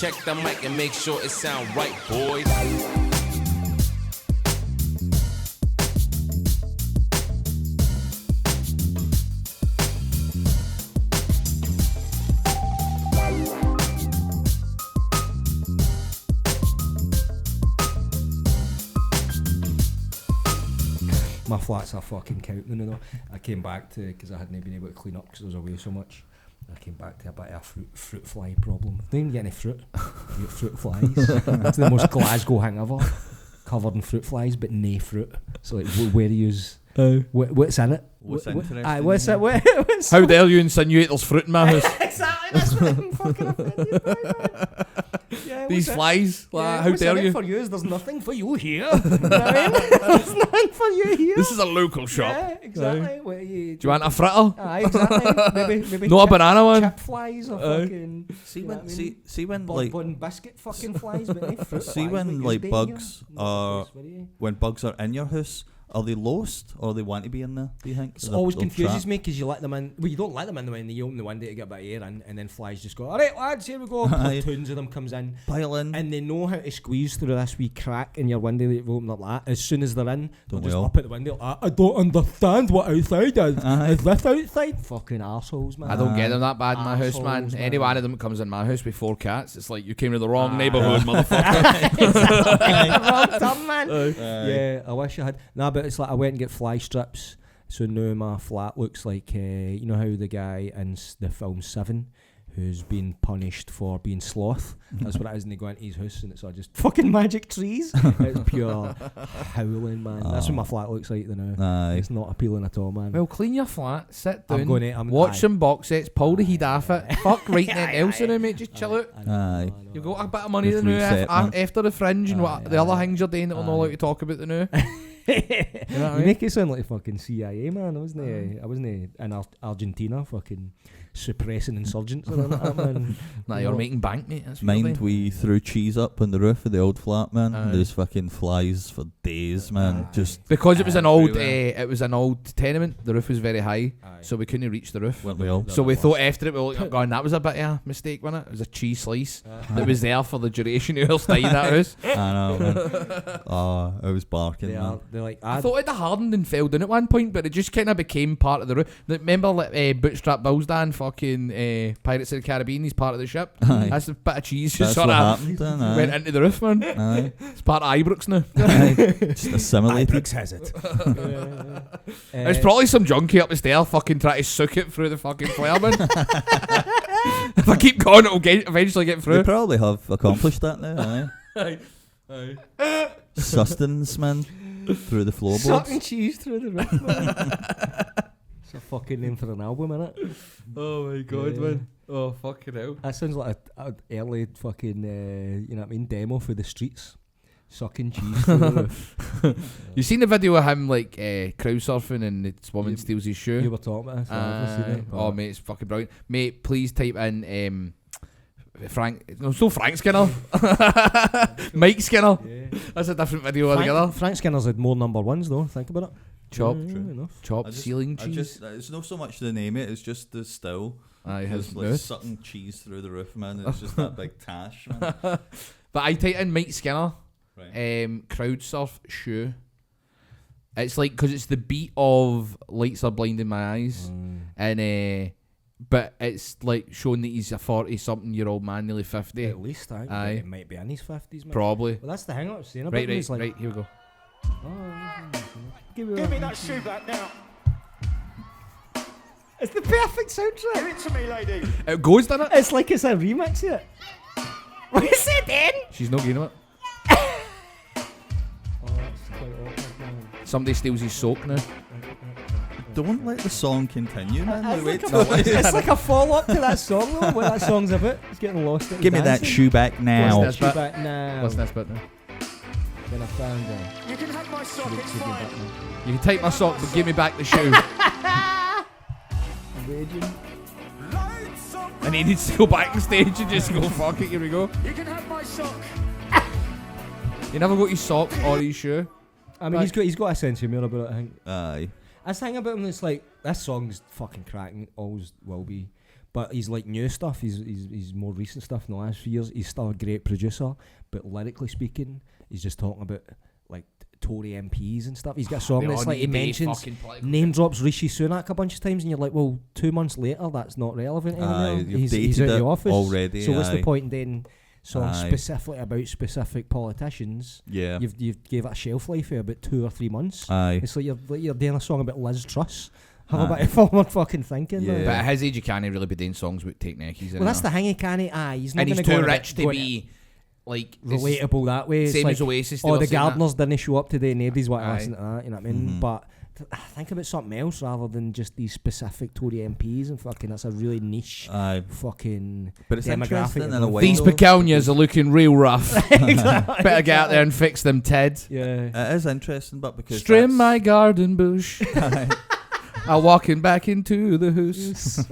check the mic and make sure it sound right, boys. My flats are fucking counting, you know. I came back to, because I hadn't been able to clean up because I was away so much. I came back to a bit of a fruit fly problem. Don't even get any fruit. You get fruit flies. It's the most Glasgow thing ever. Covered in fruit flies, but no fruit. So like, where do you use? What's in it? What's interesting? What's it? What's How dare you insinuate there's fruit in my house? Exactly. That's what I'm fucking offended by, man. Yeah, These flies, how what's dare in it you? for you is there's nothing for you here. You know what I mean? There's nothing for you here. This is a local shop. Yeah, exactly. What, Do you want a fritter? Aye, exactly. Maybe Not a banana one? Chip flies or fucking. See you know when, what I mean? see when Bun like biscuit fucking flies, but no fruit see flies, when what like you're doing bugs here. are What are you? when bugs are in your house. Are they lost or they want to be in there? Do you think? It always confuses me because you let them in. Well, you don't let them in when you open the window to get a bit of air in, and then flies just go, all right, lads, here we go. Platoons of them comes in. Pile in. And they know how to squeeze through this wee crack in your window that you've opened up like that. As soon as they're in, they'll just up at the window. I don't understand what outside is. Is this outside? Fucking arseholes, man. I don't get them that bad in my house, man. Arseholes, Any man. one of them comes in my house with 4 cats. It's like you came to the wrong neighbourhood, motherfucker. Wrong turn, man. Yeah, I wish I had. Nah, but it's like I went and get fly strips. So now my flat looks like, you know how the guy in the film Seven, who's been punished for being sloth. That's what it is, and they go into his house and it's all just fucking magic trees. It's pure howling, man. That's what my flat looks like now. It's not appealing at all, man. Well, clean your flat, sit I'm down, going to- watch aye. some box sets, pull the heat off it. Fuck writing anything else in it, mate. Just chill out. I know. You got a bit of money Just to do reset, man. after the fringe and what the other things you're doing that we're not allowed to talk about the new. You know what I mean? make it sound like fucking CIA, man. I wasn't in Argentina fucking suppressing insurgents or that, man. Nah, you're making bank, mate. That's what Mind you're doing. we threw cheese up on the roof of the old flat, man. There's fucking flies for days, man. Just Because it was an old, everywhere. tenement. The roof was very high, so we couldn't reach the roof. weren't we all? So we thought after it, we were looking up going, that was a bit of a mistake, wasn't it? It was a cheese slice that was there for the duration of our stay in that house. I know, man. Oh, I was barking, man. They're like, I thought it had hardened and fell down at one point, but it just kind of became part of the roof. Remember, like, Bootstrap Bill's Dan, fucking Pirates of the Caribbean, he's part of the ship. Aye. That's a bit of cheese That's just what sort of happened then, aye. went into the roof, man. Aye. It's part of Ibrox now. Aye. Just assimilated. has it. There's probably some junkie up the stair fucking trying to suck it through the fucking flare, man. If I keep going, it'll eventually get They through. probably have accomplished that now, aye. Aye. Sustenance, man. Through the floorboards. Sucking cheese through the roof, man. It's a fucking name for an album, innit? Oh my god, Yeah. man. Oh, fucking hell. That sounds like a early fucking, you know what I mean, demo for the streets. Sucking cheese through the roof. You seen the video of him, like, crowd surfing and this woman steals his shoe? You were talking about this. I've seen it, Oh, mate, it's fucking brilliant. Mate, please type in Frank. No, it's not Frank Skinner. Mike Skinner. Yeah. That's a different video altogether. Frank Skinner's had more number ones, though. Think about it. Chop. Enough. Chop ceiling cheese. It's not so much the name it's just the still. Aye, his It's like mouth. sucking cheese through the roof, man. It's just that big tash, man. But I type in Mike Skinner, Right. crowd surf shoe. It's like, because it's the beat of Lights Are Blinding My Eyes. And, but it's like showing that he's a 40-something-year-old man, nearly 50. At least, Aye. It might be in his 50s, man. Probably. Well, that's the thing I was saying about Right, him. He's like, right, here we go. Give me that shoe back now. It's the perfect soundtrack. Give it to me, lady. It goes, doesn't it? It's like it's a remix of it. What is it then? She's not getting it. Oh, that's quite awkward, man. Somebody steals his sock now. Don't let the song continue, man. It's Wait like, till it's like a follow-up to that song, though. What that song's about. It's getting lost. Give me that shoe back now. What's Shoe this bit? back now. What's this bit now? Then I found her. You can have my sock, it's fine. You can take my sock, but give me back the shoe. Raging. And he needs to go back on stage and just go, fuck it, here we go. You can have my sock. You never got his sock or his shoe. I mean, he's got a sense of humour about it, I think. Aye. That's the thing about him, it's like, this song's fucking cracking, always will be. But he's like new stuff. He's more recent stuff in the last few years. He's still a great producer, but lyrically speaking, he's just talking about like Tory MPs and stuff. He's got a song that's like he mentions name drops Rishi Sunak a bunch of times, and you're like, well, 2 months later, that's not relevant anymore. He's out of the office already. So what's the point in then? Songs specifically about specific politicians. Yeah, you've gave it a shelf life for about 2 or 3 months. It's like you're doing a song about Liz Truss. Have a bit of forward fucking thinking. Yeah. But at his age, you can't really be doing songs about take neckies. Well, that's the thing. He can't. He's not. And he's too rich to be like relatable that way. Same it's as Oasis. Oh, the Gardeners didn't show up today. Nobody's want to listen to that. You know what I mean? Mm-hmm. But think about something else rather than just these specific Tory MPs and fucking. That's a really niche fucking but it's demographic. In a way, these pecunias are looking real rough. Better get out there and fix them, Ted. Yeah, it is interesting, but because trim my garden bush. I'm walking back into the house.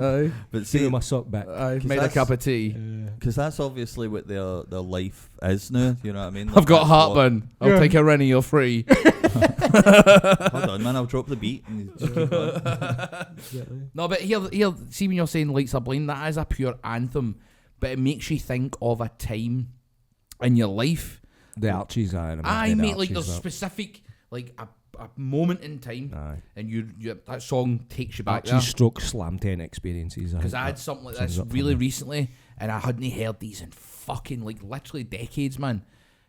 But see, my sock back. I made a cup of tea. Because that's obviously what their life is now. You know what I mean? I've got heartburn. I'll take a Rennie. You're free. Hold on, man. I'll drop the beat and just keep on. No, but here, see when you're saying Lights Are Blind, that is a pure anthem, but it makes you think of a time in your life. The Archies are. I mate, like there's specific, like a moment in time, and you that song takes you back Archie stroke Slam 10 experiences. Because I had something like this really recently, and I hadn't heard these in fucking like literally decades, man.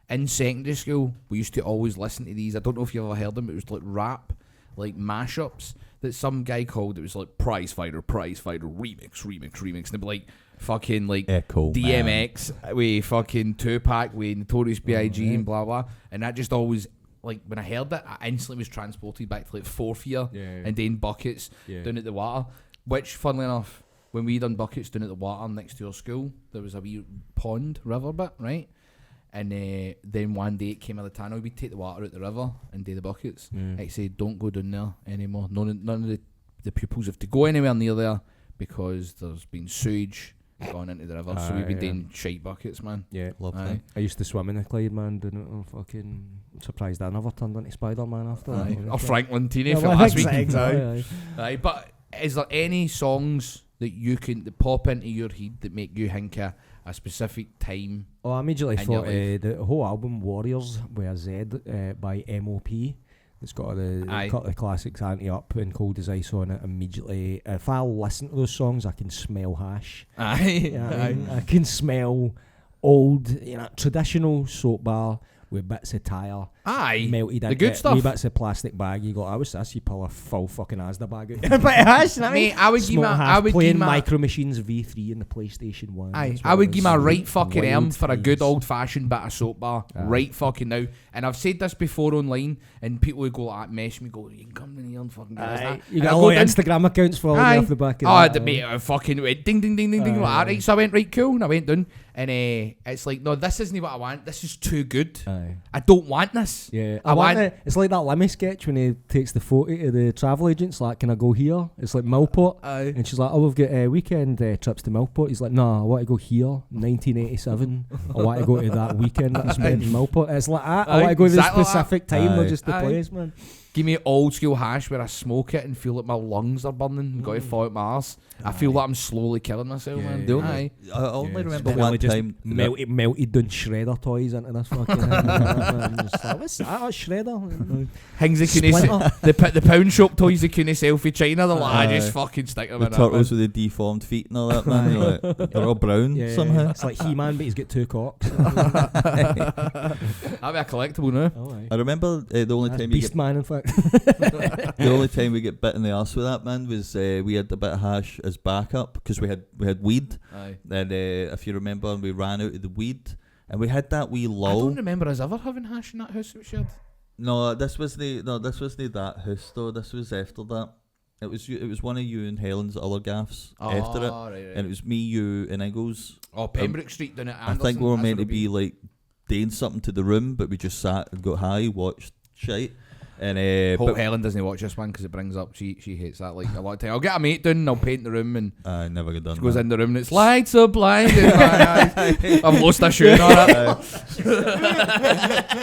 In secondary school, we used to always listen to these. I don't know if you ever heard them. It was like rap, like mashups that some guy called. It was like Prize Fighter, remix, and they'd be like fucking like Echo DMX with fucking Tupac with Notorious B.I.G. and blah blah, and that just always. Like when I heard that, I instantly was transported back to like 4th year and doing buckets down at the water. Which, funnily enough, when we done buckets down at the water next to our school, there was a wee pond, river bit, right? And then one day it came out of the tunnel, we'd take the water out the river and do the buckets. It said, don't go down there anymore. None of the pupils have to go anywhere near there because there's been sewage gone into the river. So we've been doing shite buckets, man. Yeah, lovely. I used to swim in the Clyde, man. Didn't it? Fucking surprised I never turned into Spider-Man after that. Or Franklin Teeny for well, last week. Exactly. But is there any songs that you can that pop into your head that make you think of a specific time? Oh, I immediately in thought your life? the whole album Warriors with a Z by M.O.P. It's got the classics Anti Up and Cold as Ice on it immediately. If I listen to those songs, I can smell hash. I can smell old, traditional soap bar with bits of tyre melted the good stuff. Wee bits of plastic bag. You go, I was this. You pull a full fucking Asda bag out. But hash, you know what I mean? Mate, I would give my playing Micro Machines V3 in the PlayStation 1. I would give my right fucking arm for a good old fashioned bit of soap bar right fucking now. And I've said this before online, and people would go like mess me, go, you can come in here and fucking do that. You got a lot of Instagram accounts for all the off the back of that. Mate, I fucking went ding ding ding ding ding like that. Right, so I went right cool, and I went down, and it's like, no, this isn't what I want. This is too good. I don't want this. Yeah, I want it. It's like that Lemmy sketch when he takes the photo to the travel agents, like, can I go here? It's like Millport. And she's like, oh, we've got weekend trips to Millport. He's like, no, I want to go here, 1987. I want to go to that weekend that I spent in Millport. It's like that. I want to go to the specific time, not just the place, man. Give me old school hash where I smoke it and feel like my lungs are burning and got to fall out my arse. I feel like I'm slowly killing myself, man. I only remember one time melted down shredder toys into this fucking thing. Like, what's that? That's shredder. Things the pound shop toys they couldn't sell for China. They're like, I just fucking stick them in. The turtles with the deformed feet and all that, man. You're like, they're all brown somehow. It's like He-Man, but he's got 2 cocks. That'd be a collectible now. I remember the only time Beast Man, in fact. The only time we get bit in the arse with that, man, was we had a bit of hash as backup because we had weed. And if you remember, we ran out of the weed, and we had that wee lull. I don't remember us ever having hash in that house that we shared. No, this was that house though. This was after that. It was one of you and Helen's other gaffs after it, right. And it was me, you, and Eagles. Oh, Pembroke Street down at Anderson. I think we were meant to be like doing something to the room, but we just sat and got high, watched shite. And Hope Helen doesn't watch this one because it brings up she hates that like a lot of time. I'll get a mate down and I'll paint the room and I never get done. she goes in the room and it's lights are blinding my eyes. I've lost a shoe on it.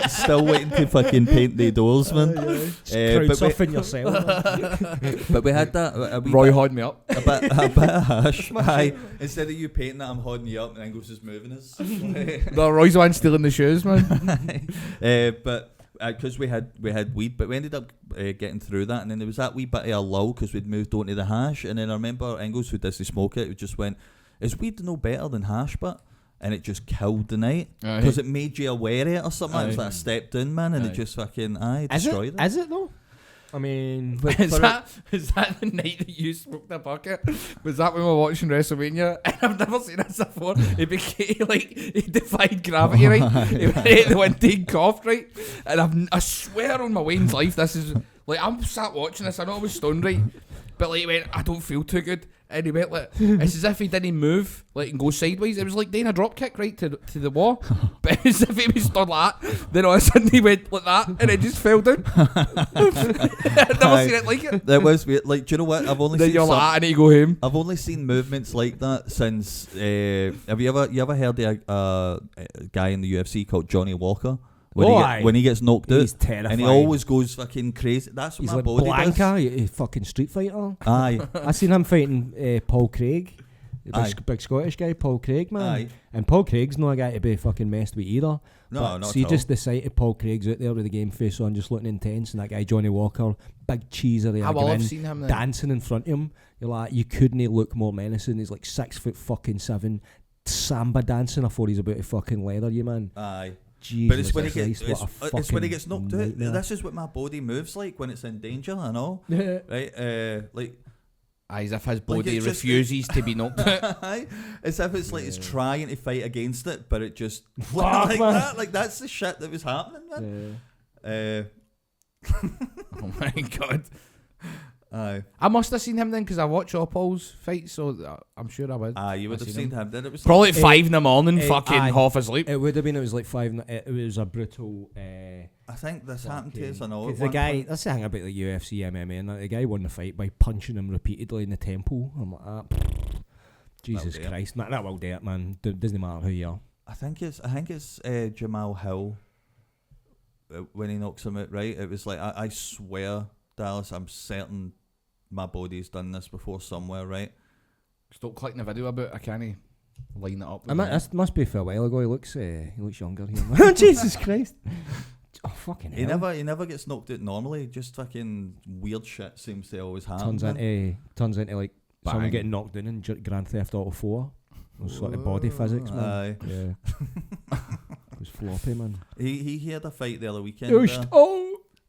Still waiting to fucking paint the doors, man. Crowdsurfing yourself. But we had that. A wee Roy bit- hodding me up. a bit of hash. Aye. Instead of you painting it, I'm holding you up, and Angus is moving us. No, Roy's the one stealing the shoes, man. But because we had weed, but we ended up getting through that, and then there was that wee bit of a lull because we'd moved on to the hash, and then I remember Angus, who doesn't smoke it, just went, "Is weed no better than hash?" But and it just killed the night because it made you aware of it or something. It was like a step down, man, and it just fucking destroyed it. Is it though? I mean, Is that the night that you smoked a bucket? Was that when we were watching WrestleMania? And I've never seen this before. He became like he defied gravity, right? He went out the window and coughed, right? And I swear on my Wayne's life, this is like I'm sat watching this. I know I was stoned, right? But like he went, I don't feel too good. And he went like, it's as if he didn't move, like, and go sideways. It was like doing a drop kick right to the wall. But as if he was stood like that. Then all of a sudden he went like that, and it just fell down. I've never seen it like it. That was weird. Like, do you know what? I've only Then seen you're like, I need to go home. I've only seen movements like that since. Have you ever heard of a guy in the UFC called Johnny Walker? When he gets knocked he's out, terrifying. and he always goes fucking crazy. That's what He's my like body Blanca, a fucking street fighter. Aye, I seen him fighting Paul Craig, the Aye. big Scottish guy, Paul Craig, man. Aye. And Paul Craig's not a guy to be fucking messed with either. No, But not see, at all. just the sight of Paul Craig's out there with the game face on, just looking intense, and that guy Johnny Walker, big cheesery, How well I've seen him then. dancing in front of him. You're like, you couldn't look more menacing. He's like 6'7", samba dancing. I thought he's about to fucking leather you, man. aye. Jesus But it's when he Christ, gets what a it's when he fucking gets knocked out. nightmare. This is what my body moves like when it's in danger. I know, Yeah. right? Like. As if his body it's just- refuses to be knocked out. Aye. As if it's like it's trying to fight against it, but it just Fuck, like man. that. Like that's the shit that was happening, man. Oh my god. Aye, I must have seen him then because I watch all Paul's fights, so I'm sure I would. aye. You would I've have seen seen him. Then it was Probably like, at 5 in the morning, eh, fucking aye. half asleep. It would have been. It was like 5. It was a brutal. I think this happened to us. I know. 'Cause at the one guy. point. That's the thing about the UFC MMA, and the guy won the fight by punching him repeatedly in the temple. I'm like, Jesus do it. Christ, man, that will do it, man. Doesn't matter who you are. I think it's Jamal Hill when he knocks him out. Right. It was like I swear, Dallas. I'm certain my body's done this before somewhere. Right. Stop clicking the video about. I can't line it up. with That must be for a while ago. He looks younger here. Jesus Christ. Oh fucking hell. He never gets knocked out normally. Just fucking weird shit seems to always happen. turns into like someone Bang. getting knocked down in Grand Theft Auto 4. Those sort of body physics, man. Aye. Yeah. It was floppy, man. He had a fight the other weekend.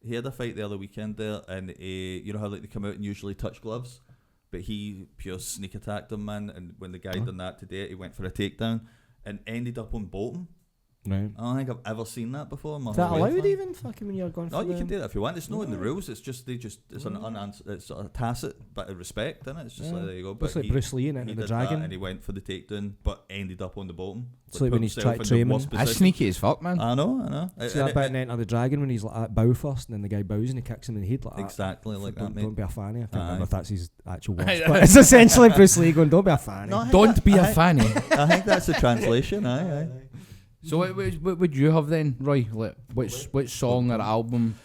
He had a fight the other weekend there, and you know how like they come out and usually touch gloves, but he pure sneak attacked him, man. And when the guy done that today, he went for a takedown and ended up on Bolton. Right. I don't think I've ever seen that before. In my Is that whole life, allowed man. even fucking when you're going No, for you the... can do that if you want. It's not in the rules. It's just it's an unanswered, it's a tacit bit of respect, isn't it? It's just like there you go. But It's like Bruce Lee in Enter he the did Dragon. that and he went for the takedown, but ended up on the bottom. It's like when put he's himself tried in the training. worst That's position. sneaky as fuck, man. I know. See that bit in Enter the Dragon when he's like at bow first, and then the guy bows and he kicks him in the head like that. Exactly like that, Don't mate. be a fanny. I can't Aye. remember if that's his actual words, but it's essentially Bruce Lee going, "Don't be a fanny." No, I think Don't that- be I a think- fanny. I think that's the translation. Aye. So what would you have then, Roy? Like, which song or album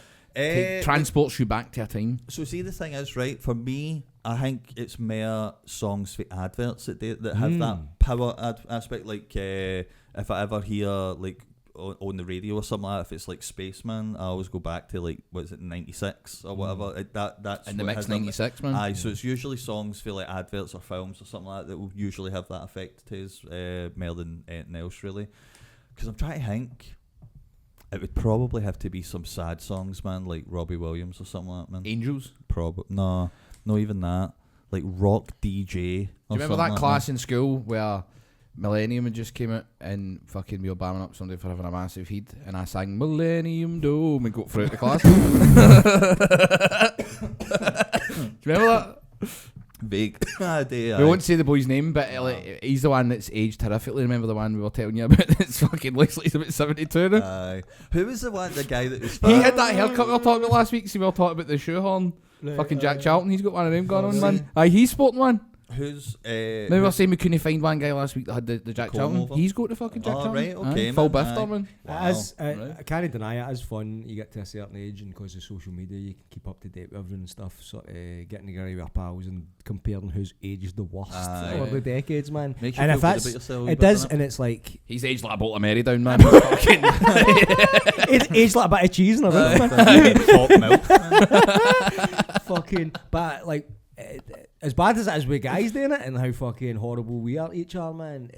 transports you back to a time? So see, the thing is, right, for me, I think it's more songs for adverts that have that power aspect. Like if I ever hear like on the radio or something like that, if it's like Spaceman, I always go back to like, what is it, 96 or whatever. That's In the what mix has that- 96, man. Aye, so it's usually songs for like adverts or films or something like that will usually have that effect to us more than anything else, really. Because I'm trying to think, it would probably have to be some sad songs, man, like Robbie Williams or something like that, man. Angels. Probably no, not even that. Like Rock DJ. Do you or remember something that class in school where Millennium had just came out and fucking we were bamming up somebody for having a massive heat, and I sang Millennium Dome and got through the class? Do you remember that? Vague. Idea. We won't say the boy's name, but like, he's the one that's aged horrifically. Remember the one we were telling you about? It's fucking looks like he's about 72 now. Who was the guy that was... He had that haircut we were talking about last week. See, we were talking about the shoehorn. Fucking Jack Charlton, he's got one of them going on, man. He's sporting one. Who's... Maybe we were saying we couldn't find one guy last week that had the Jack Charlton. over? He's got the fucking Jack Charlton. Right, okay, Full man. bifter, man. Wow. It is, Right. I can't deny it is fun. You get to a certain age, and because of social media, you can keep up to date with everything and stuff. So getting together with your pals and comparing who's aged the worst over the decades, man. Makes you and feel if good that's about yourself. it does, and it's like He's aged like a bolt of Mary down, man. Fucking it's aged like a bit of cheese in a room, man. Top milk. Fucking, but like. As bad as it is with guys doing it and how fucking horrible we are to each other, man,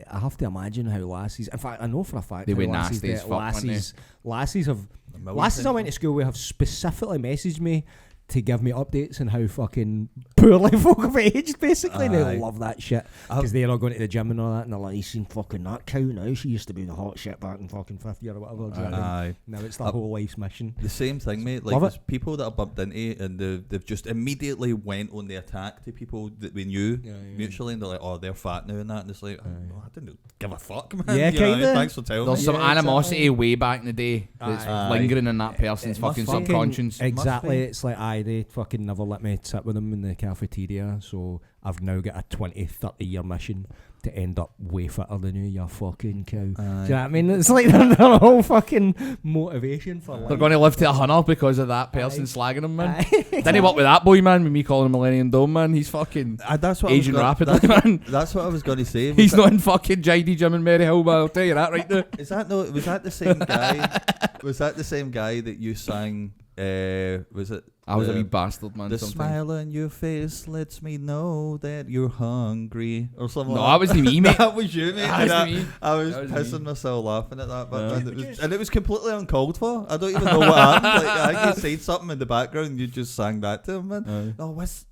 I have to imagine how lassies. In fact, I know for a fact They how were lassies nasty as fuck, weren't they? Lassies I went to school with have specifically messaged me to give me updates on how fucking poorly folk have aged, basically. And they love that shit because they're all going to the gym and all that, and they're like, "You seen fucking that cow now? She used to be the hot shit back in fucking 5th year or whatever." Do you know what I mean? Now it's the whole life's mission. The same thing, mate. Like, Love there's it. people that are bumped into and they've just immediately went on the attack to people that we knew mutually, and they're like, "Oh, they're fat now," and that, and it's like, "Oh, I didn't give a fuck, man." Yeah, You know, kinda. thanks for telling There's me. some Yeah, animosity exactly. way back in the day that's Aye. lingering in that person's It fucking must subconscious. Exactly. be. It's like, they fucking never let me sit with them in the cafeteria, so I've now got a 20, 30 year mission to end up way fitter than you fucking cow. Do you know what I mean? It's like their whole fucking motivation for life. They're going to live to 100 because of that person slagging him, man. Didn't he work with that boy, man? With me calling him Millennium Dome, man. He's fucking That's what aging rapidly, that's, man. that's what I was going to say. He's not in fucking JD Gym in Maryhill, man. I'll tell you that right there. Was that the same guy? Was that the same guy that you sang? Was it? I was a wee bastard, man. The sometimes. smile on your face lets me know that you're hungry, or something. No, like that wasn't me, mate. That was you, mate. That And was me. I was That was pissing me. myself laughing at that, but Yeah. man, and it was completely uncalled for. I don't even know what happened. Like, I think you said something in the background, and you just sang that to him, man. Oh, what's?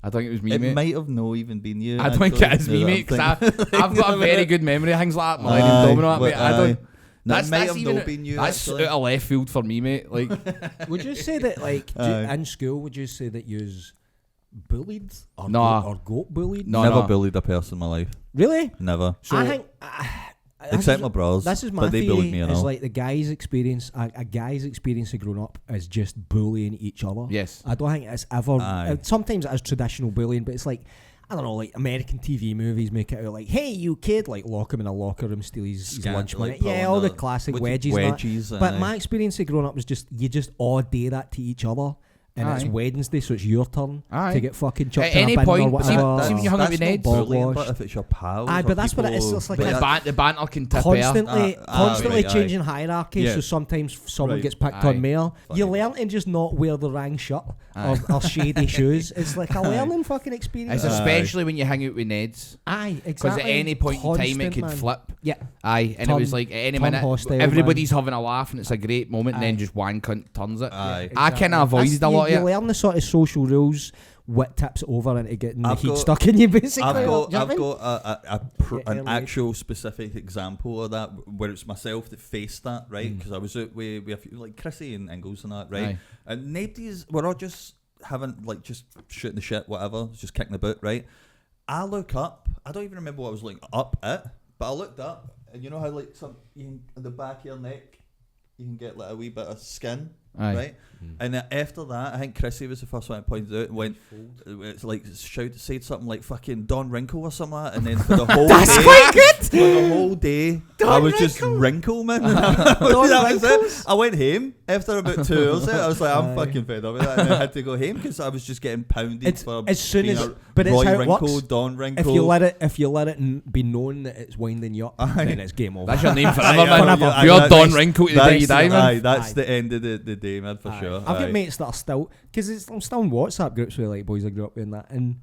I think it was me, It mate. might have not even been you. I don't think it is me, mate, because I've got a very good memory of things like that. Millennium Dome and all that, mate. I don't. That might have even not been you. That's actually. out of left field for me, mate. Like, Would you say that, like, Aye. in school, would you say that you's bullied or, Nah. or got bullied? No, Never no. bullied a person in my life. Really? Never. So I think Except my bros. This is my but they theory. bullied me, you know. It's like the guy's experience. A guy's experience of growing up is just bullying each other. yes. I don't think it's ever. Aye. Sometimes it is traditional bullying, but it's like, I don't know, like American TV movies make it out like, "Hey, you kid!" Like lock him in a locker room, steal his lunch money. Like, Yeah, all the classic wedgies. and that. Wedgies. But my experience of growing up was just you just all day that to each other. And it's Aye. Wednesday, so it's your turn Aye. to get fucking chucked At in any a bin point, or see- whatever. see when you hung out with Neds? bullying, Bogwash. but if it's your pals. Aye, or but that's what it is. people- It's like but a that- The banter can tip constantly right, aye. changing hierarchy, Yeah. so sometimes someone Right. gets picked Aye. on more. You learn to just not wear the wrong shirt or shady shoes. It's like a learning fucking experience. It's especially when you hang out with Neds. Aye, Because exactly. at any point in time it Constant, could man. flip. Yeah. Aye, and Turn- it was like at any turn minute, hostile, everybody's having a laugh and it's a great moment, and Aye. then just one cunt turns it. Aye. I kind of avoided a lot You of it. learn the sort of social rules, what tips it over into getting the I've heat got- stuck in you, basically. I've Do you know got what I mean? an early. actual specific example of that where it's myself that faced that, right? Because I was out with a few, like Chrissy and Ingalls and that, right? Aye. And we're all just having, like, just shooting the shit, whatever, just kicking the boot, right? I look up, I don't even remember what I was looking up at, but I looked up, and you know how, like, in the back of your neck, you can get, like, a wee bit of skin, Aye. right? And then after that, I think Chrissy was the first one that pointed out and went, it's like, said something like fucking Don Wrinkle or something like that, and then for the whole That's day, quite good! for the whole day, I was just Wrinkle, man. That was it. I went home after about 2 hours. I was like, I'm fucking fed up with that, and I had to go home because I was just getting pounded for as soon being as- a but it's Roy how it Wrinkle, works. Don Wrinkle. If you let it be known that it's winding you up, then it's game over. That's your name forever, Aye, man. aye, You're aye, Don that's- Wrinkle to the day you die, man. Aye, that's Aye. the end of the day, man, for Aye. sure. I've got Aye. mates that are still, because I'm still in WhatsApp groups with like boys I grew up with and that, and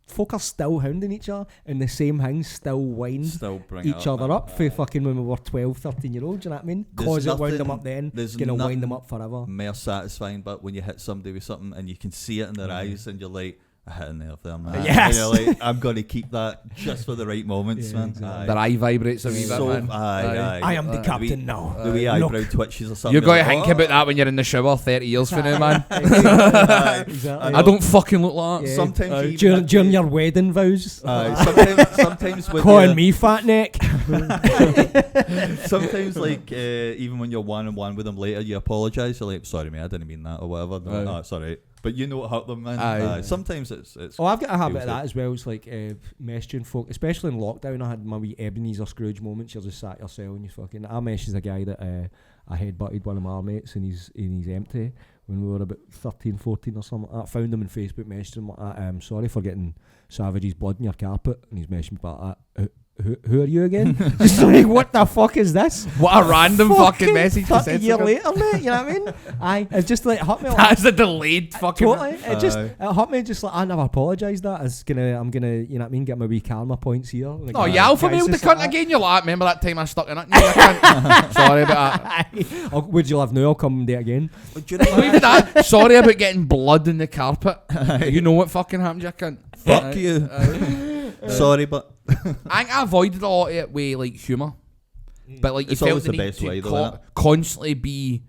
folk are still hounding each other, and the same things still wind Still bring each it up, other man. up for fucking when we were 12, 13 year olds, you know what I mean? There's Cause it wound them nothing- up then, there's it's going to wind them nothing up forever. More satisfying, but when you hit somebody with something and you can see it in their eyes and you're like, I hit a nerve there, man. Yes. And you're like, I'm going to keep that just for the right moments, Yeah, man. exactly. Their eye vibrates a wee bit, So, man. aye. I am the The captain wee- now. The wee Look. eyebrow twitches or something. You're going to like, think "Oh." about that when you're in the shower 30 years from now, man. Exactly. I don't fucking look like that. Yeah. Sometimes you even during, have during to- your wedding vows. sometimes when Calling you're- me fat neck. Sometimes, like, even when you're one-on-one with them later, you apologise. You're like, sorry, mate, I didn't mean that, or whatever. They're like, Aye. oh, it's alright. But you know what hurt them, man. Aye. Sometimes it's. Oh, I've got a habit of feels that as well. It's like messaging folk, especially in lockdown. I had my wee Ebenezer Scrooge moments. You're just sat yourself and you fucking. I messaged a guy that I headbutted one of my mates and he's empty when we were about 13, 14 or something. I found him on Facebook, messaged him like, sorry for getting Savage's blood in your carpet, and he's messaged me about that. Who are you again? Just like, what the fuck is this? What a random fucking message to 30 send. year later, mate. You know what I mean? Aye, it's just like hit me. Like, That's a delayed fucking. totally. It Aye. hit me just like I never apologised. That I'm gonna, you know what I mean? Get my wee karma points here. Like, Oh, you alpha guys mailed the just cunt like again. You're like, remember that time I stuck in it? No, you cunt. Sorry about that. Aye. Oh, would you love now? I'll come and do it again. Do you know Even that. Sorry about getting blood in the carpet. You know what fucking happened, you cunt. Fuck Aye. you. Aye. Sorry, but I think I avoided a lot of it with like humour, but like you It's felt always the the need best to way, though, innit? constantly be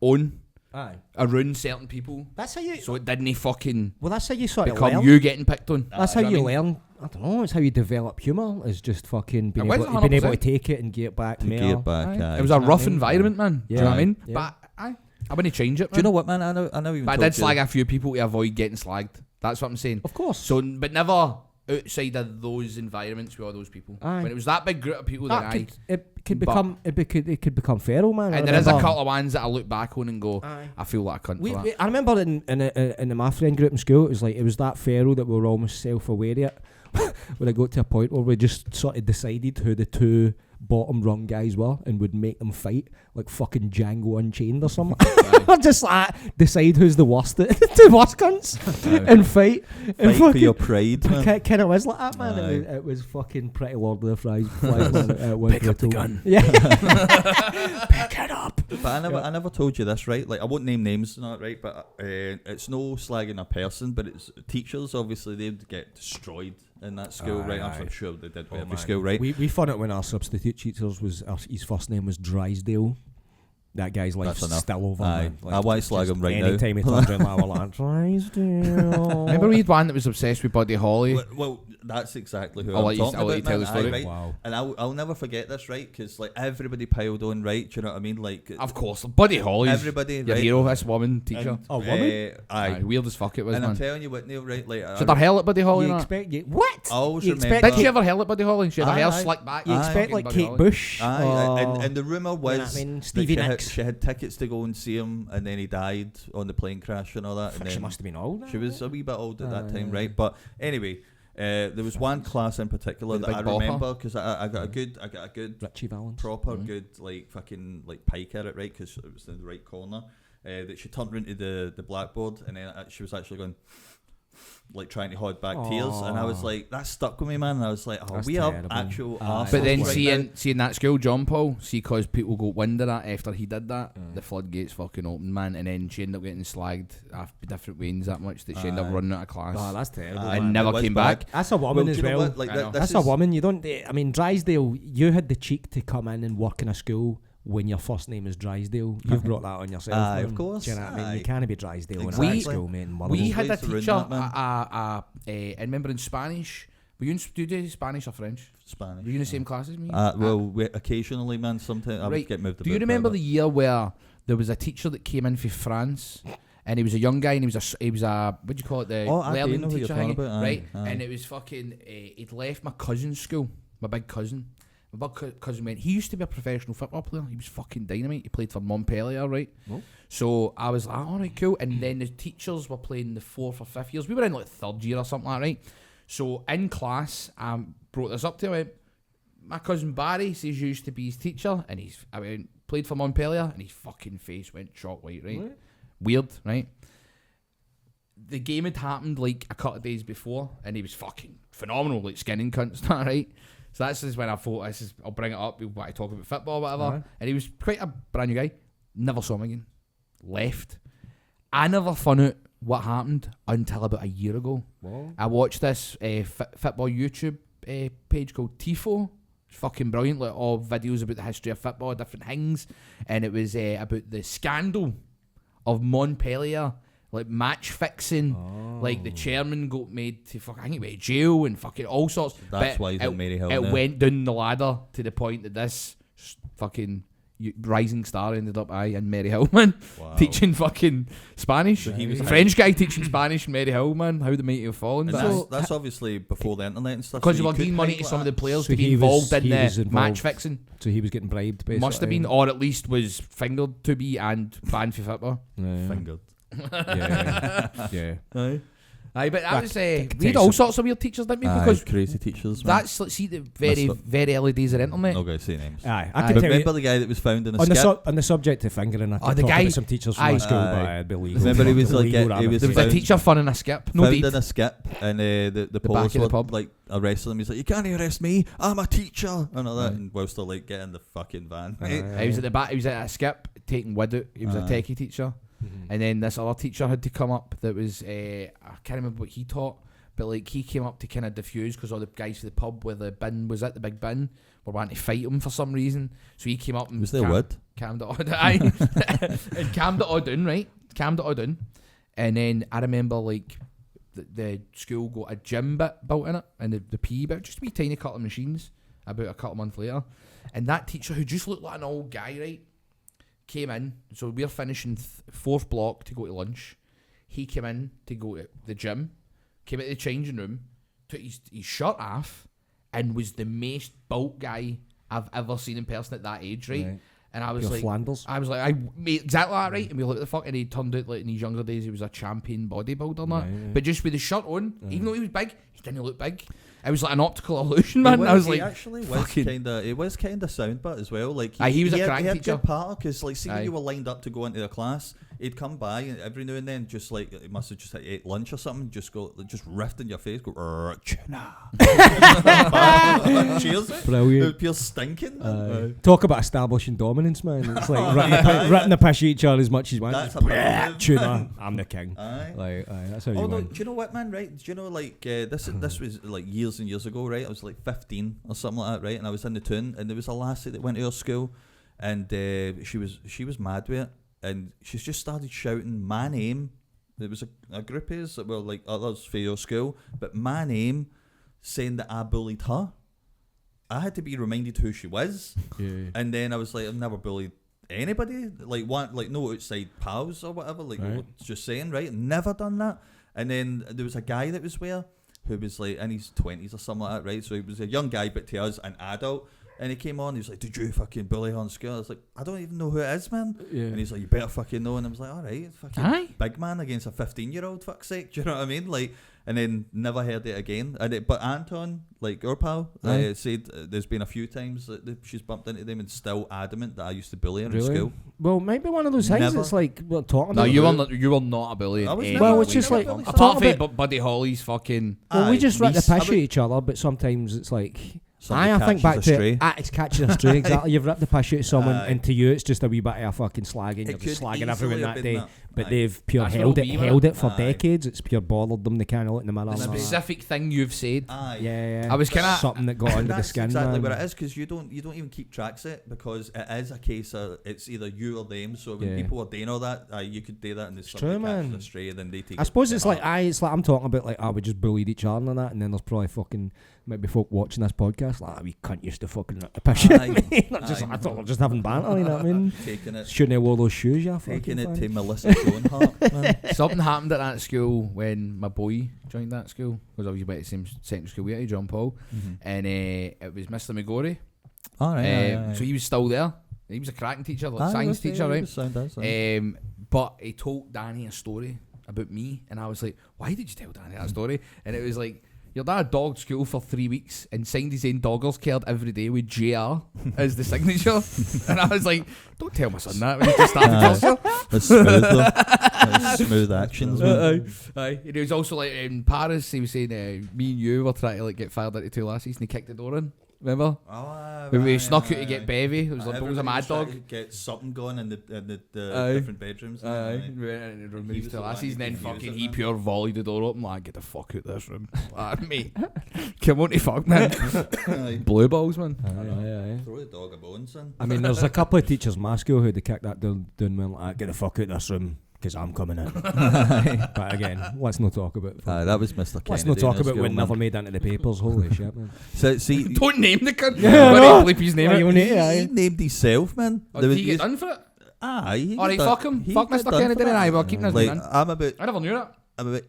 on Aye. around certain people, That's how you. so it didn't fucking Well, that's how you sort of become learn. you getting picked on. That's how Do you know what I mean? learn. I don't know. It's how you develop humour. Is just fucking being It able, was being able to 100%. take it and get back. to more. get back. Aye. Aye. It was a know rough what I mean? environment, man. Do you know what I Yeah. mean? Yeah. But I wouldn't change it. Do you Man. know what, man? I know even But I told did you. slag a few people to avoid getting slagged. That's what I'm saying. Of course. So, but never outside of those environments with all those people. Aye. When it was that big group of people, then that aye. it could become feral, man. And there is a couple of ones that I look back on and go, Aye. I feel like a cunt for that. I remember in my friend group in school, it was that feral that we were almost self-aware of it. When I got to a point where we just sort of decided who the two bottom rung guys were and would make them fight like fucking Django Unchained or something. Or just like decide who's the worst, the worst cunts, and fight. And Fight for your pride, man. Kind of was like that, man. Aye. It was fucking pretty Lord of the Flies. Man. Pick up the gun. Yeah. Pick it up. But I never told you this, right? Like, I won't name names, not right, but it's no slagging a person, but it's teachers. Obviously, they'd get destroyed in that school, Aye, right? aye. I'm sure they did with Oh, every man. school, right? We found it when our substitute teachers his first name was Drysdale. That guy's life's That's enough. still over. Aye. Man. Like, I want to slag just him right now. Anytime he turns around, we're like Drysdale. Remember we had one that was obsessed with Buddy Holly? Well, that's exactly who I'll I'm let you- talking I'll let about, you tell man. the story. Aye, right? Wow. And I'll never forget this, right? Because like everybody piled on, right? Do you know what I mean? Like Of course, Buddy Holly. everybody, Your right? hero, this woman teacher. And, A woman? aye. Aye, weird as fuck it was, And man. I'm telling you what, Neil, right? Like, She had her hair like Buddy Holly. You and that. expect what? I always You remember- expect Did she have her hair like Buddy Holly? She had her Aye, hair aye. slicked back. You Aye. expect Fucking like Buddy Kate Holly. Bush? Aye, or- and the rumour was what I mean? that Stevie Nicks. she had tickets to go and see him, and then he died on the plane crash and all that. And She then must have been old. she was a wee bit old at that time, Aye. right? But anyway, there was one class in particular The that I big bopper. remember because I got a good Richie Valens. proper good like fucking like pike at it, right? Because it was in the right corner. That she turned into the blackboard, and then she was actually going like trying to hold back tears, and I was like, that stuck with me, man. And I was like, oh, That's we are terrible. actual Aye. arseholes But then right now. seeing that school, John Paul, because people got wind of that after he did that, the floodgates fucking opened, man. And then she ended up getting slagged after different ways that much that she ended up Aye. running out of class. Oh, that's terrible. Aye. and man. never It was came bad. back. That's a woman do as you know well. what? Like, I know. this That's is, a woman. You don't. I mean, Drysdale. You had the cheek to come in and work in a school when your first name is Drysdale. You've brought that on yourself. Aye, man. of course. Do you know what I mean? Aye. You can't be Drysdale in Exactly. that school, mate. in We Motherwell. had a ways to ruin teacher, that, man. I remember in Spanish. Were you do you do Spanish or French? Spanish. Were you in the same class as me? Occasionally, man. Sometimes I would Right. get moved. Do you remember the year where there was a teacher that came in from France, and he was a young guy, and he was a what do you call it, the I do learning know what you're teacher, talking hanging, about, aye, right? aye. And it was fucking. He'd left my cousin's school, my big cousin. My big cousin went. He used to be a professional football player. He was fucking dynamite. He played for Montpellier, right? Oh. So I was like, all right, cool. And then the teachers were playing the 4th or 5th years. We were in like 3rd year or something like that, right? So in class, I brought this up to him. I went, my cousin Barry says you used to be his teacher, and I went, played for Montpellier, and his fucking face went chalk white, right? What? Weird, right? The game had happened like a couple of days before, and he was fucking phenomenal, like skinning cunts, right? So that's just when I thought, I'll bring it up, we want to talk about football, whatever. Uh-huh. And he was quite a brand new guy. Never saw him again. Left. I never found out what happened until about a year ago. Whoa. I watched this football YouTube page called Tifo. It's fucking brilliant, like all videos about the history of football, different things, and it was about the scandal of Montpellier, like match fixing. Like the chairman got made to I think he went to jail and fucking all sorts. That's why he's in Mary Hill. It now. went down the ladder to the point that this fucking rising star ended up in Mary Hill, man. Wow. Teaching fucking Spanish. So he was a French guy teaching Spanish in Mary Hill, man. How the mighty have fallen. And that's obviously before the internet and stuff. Because so they you were giving couldn't money think to like some of the that. players So to be he was involved in involved. the match fixing. So he was getting bribed, basically. Must have been, or at least was fingered to be and banned for football. Yeah. Fingered. Yeah. Aye, but that was we had takes all some- sorts of weird teachers, didn't we? Because crazy teachers. Man. that's see the very Must very early days of the internet. No guys say names. Aye, I Aye. can But tell you. remember the guy that was found in a On the, skip? on the subject of fingering, I Oh, can the talk guy- about some teachers from aye. my school, but Aye. it'd be legal. Remember he was like, Legal he was There was a found- teacher fun in a skip. No found deed. in a skip, and the police back of the were pub. like arresting him. He's like, "You can't arrest me. I'm a teacher," and all that. And whilst they're like getting the fucking van. He was at the back. He was at a skip taking wood out. He was a Aye. techie teacher, and then this other teacher had to come up. That was I can't remember what he taught, but like he came up to kind of diffuse because all the guys for the pub where the bin was at, the big bin, were wanting to fight him for some reason. So he came up and Was there wood? calmed it all down. Aye. And calmed it all down, right? Calmed it all down, and then I remember like the school got a gym bit built in it, and the PE bit, just a wee tiny couple of machines. About a couple of months later, and that teacher who just looked like an old guy, right, came in. So we're finishing fourth block to go to lunch. He came in to go to the gym, came out of the changing room, took his shirt off, and was the most built guy I've ever seen in person at that age, right? And I was Pure like, Flanders. I was like, mate, exactly that, right? And we looked at the fuck, and he turned out like in his younger days he was a champion bodybuilder, and that. But just with the shirt on, even though he was big, he didn't look big. It was like an optical illusion, man. I was like, actually fucking- it was kind of sound bit as well. Like Aye, he was a had, crank he had teacher. good part because like see when Aye. you were lined up to go into the class, he'd come by and every now and then just like he must have just ate lunch or something, just riffed in your face, go tuna. Cheers. It Brilliant. would feel stinking. Talk about establishing dominance, man. It's like ratting the piss at each other as much as you want. That's Just, a bit- tuna, I'm the king. Aye. Like, that's how you Although, win. do you know what, man? Right? Do you know like this was like years and years ago, right? I was like 15 or something like that, right? And I was in the town, and there was a lassie that went to our school, and she was mad with it, and she's just started shouting my name. There was a group of us that were like others for your school, but my name, saying that I bullied her. I had to be reminded who she was, and then I was like, I've never bullied anybody, like no outside pals or whatever, like Right. just saying, right? Never done that. And then there was a guy that was there who was like in his 20s or something like that, right? So he was a young guy, but to us, an adult. And he came on, he was like, "Did you fucking bully her on school?" I was like, "I don't even know who it is, man." And he's like, "You better fucking know." And I was like, "Alright, fucking Aye. big man against a 15-year-old, fuck's sake." Do you know what I mean? Like, and then never heard it again. But Anton, like our pal, said there's been a few times that she's bumped into them and still adamant that I used to bully her in Really? school. Well, maybe one of those things. Never. It's like we're talking no, about. you were not a bully. I was in never- Well, it's we just never like bullied apart talking from about- Buddy Holly's fucking. Well, we just rip the niece. piss at each other, but sometimes it's like. Somebody I think catches back a to stray. it's catching a stray. Exactly, you've ripped the piss out of someone, Aye. and to you it's just a wee bit of a fucking slagging. It You're just could slagging everyone easily have that been day, that. but Aye. they've pure That's held what it, we were. held it for Aye. decades. It's pure bothered them. They can't look in the mirror. The and specific thing you've said. Aye. yeah, I was kinda- something that got under the That's skin. exactly man. what it is, because you don't even keep tracks of it, because it is a case of it's either you or them. So when Yeah. people are doing all that, you could do that, and there's It's somebody true, catches man. a stray, then they take. I suppose it's like I'm talking about like we just bullied each other and that, and then there's probably fucking maybe folk watching this podcast like we cunt used to fucking rip the piss out of me. Not just, Aye. I thought we're just having banter, you know what I mean? taking it, Shouldn't have wore those shoes, yeah. taking it fucking to fan. Melissa Joan Hart. Man. Something happened at that school when my boy joined that school, because obviously went to the same secondary school we had, John Paul, and it was Mr. McGorry. All right. So he was still there. He was a cracking teacher, like science teacher, right? But he told Danny a story about me, and I was like, "Why did you tell Danny that story?" And it was like, your dad dogged school for 3 weeks and signed his own doggers card every day with JR as the signature. And I was like, don't tell my son that when he just started first year. That's smooth though. That's smooth actions, man. Aye. And he was also like in Paris, he was saying me and you were trying to like get fired into two lassies and he kicked the door in. Remember? Oh, When we snuck out to get Bevy. It was like, it was a mad dog. Get something going in the Aye. different bedrooms. Aye. We went into the room He with was the the one lassies, and then who confused fucking it, he man. pure volleyed the door open, like, get the fuck out this room. Like, mate, come on to fuck, man. Aye. Blue balls, man. Aye. Throw the dog a bone, son. I mean, there's a couple of teachers in my school who'd kick that down and went like, get the fuck out this room, because I'm coming in. But again, let's not talk about That was Mr. Kennedy. let's not talk in his about school, when man. never made into the papers. Holy shit, man. So, see, Don't name the cunt. Yeah, I Why know. don't you bleep his name Well, out? you need to, he aye. named himself, man. Oh, did he get done for it? Aye. he Alright, got fuck done- him. he Fuck got Mr. done for Kennedy, that. aye, we'll keep this Like, man. I'm about I never knew that.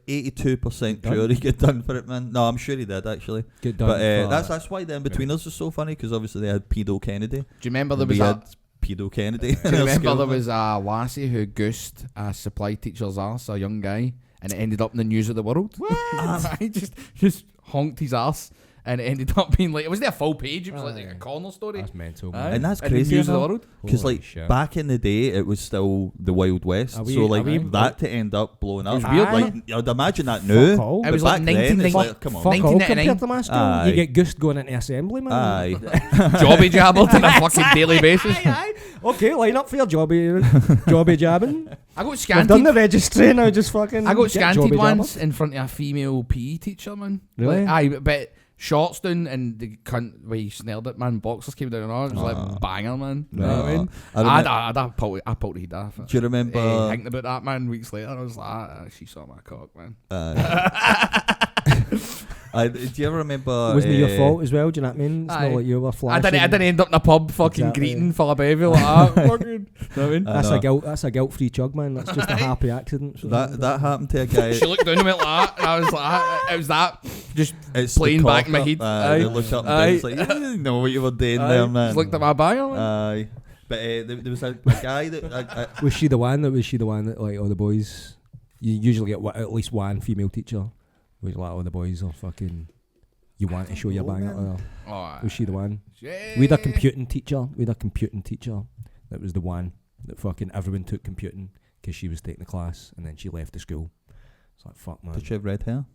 82% Done. sure he got done for it, man. No, I'm sure he did actually. Get done But for- that's why the in-betweeners was so funny, because obviously they had Pedo Kennedy. Do you remember there We was a... had Pedo Kennedy. Do you remember there was a lassie who goosed a supply teacher's arse, a young guy, and it ended up in the news of the world? What? He just honked his arse, and it ended up being like, it wasn't a full page, it was like a corner story. That's mental, Aye. man. And that's In the crazy, news of the you know? world. Because Holy like shit. back in the day, it was still the Wild West. Are we- so like are we- that to end up blowing up, was weird, like I'd imagine that now. all. It But was like back then, it's 1990 like, come on, Fuck all 1999. compared to my school. Aye. You get goosed going into assembly, man. Aye. Jobby jabbled on a fucking daily basis. Aye. Okay, line up for your jobby jabbing. I got I've done scanted. the registry now, just fucking. I got get scanted jobby once in front of a female PE teacher, man. Really? Like, aye, but shorts down and the cunt where he snelled it, man. Boxers came down on it. It was like banger, man. You know what I mean? I pulled he'd off. Do you remember? Thinking about that, man, weeks later, I was like, she saw my cock, man. Do you ever remember? Wasn't it your fault as well? Do you know what I mean? It's Aye. not like you were I flashing. didn't end up in a pub fucking Exactly. greeting full of baby like that. Fucking, you know what I mean? I That's know. a guilt. That's a guilt-free chug, man. That's just a happy accident. So That happened to a guy. She looked down and went like that, and I was like, it was that. Just It's playing the back in my cock head. up, Aye. They look up and Aye. down. It's like, you didn't know what you were doing there, man. Just looked at my banger, man. Aye. But there was a guy that was she the one that like all the boys? You usually get at least one female teacher. Was like all the boys are fucking. You want to show your bang out there. Oh, Was she the one? yeah. We had a computing teacher. That was the one that fucking everyone took computing because she was taking the class and then she left the school. It's like fuck, man. did she have red hair?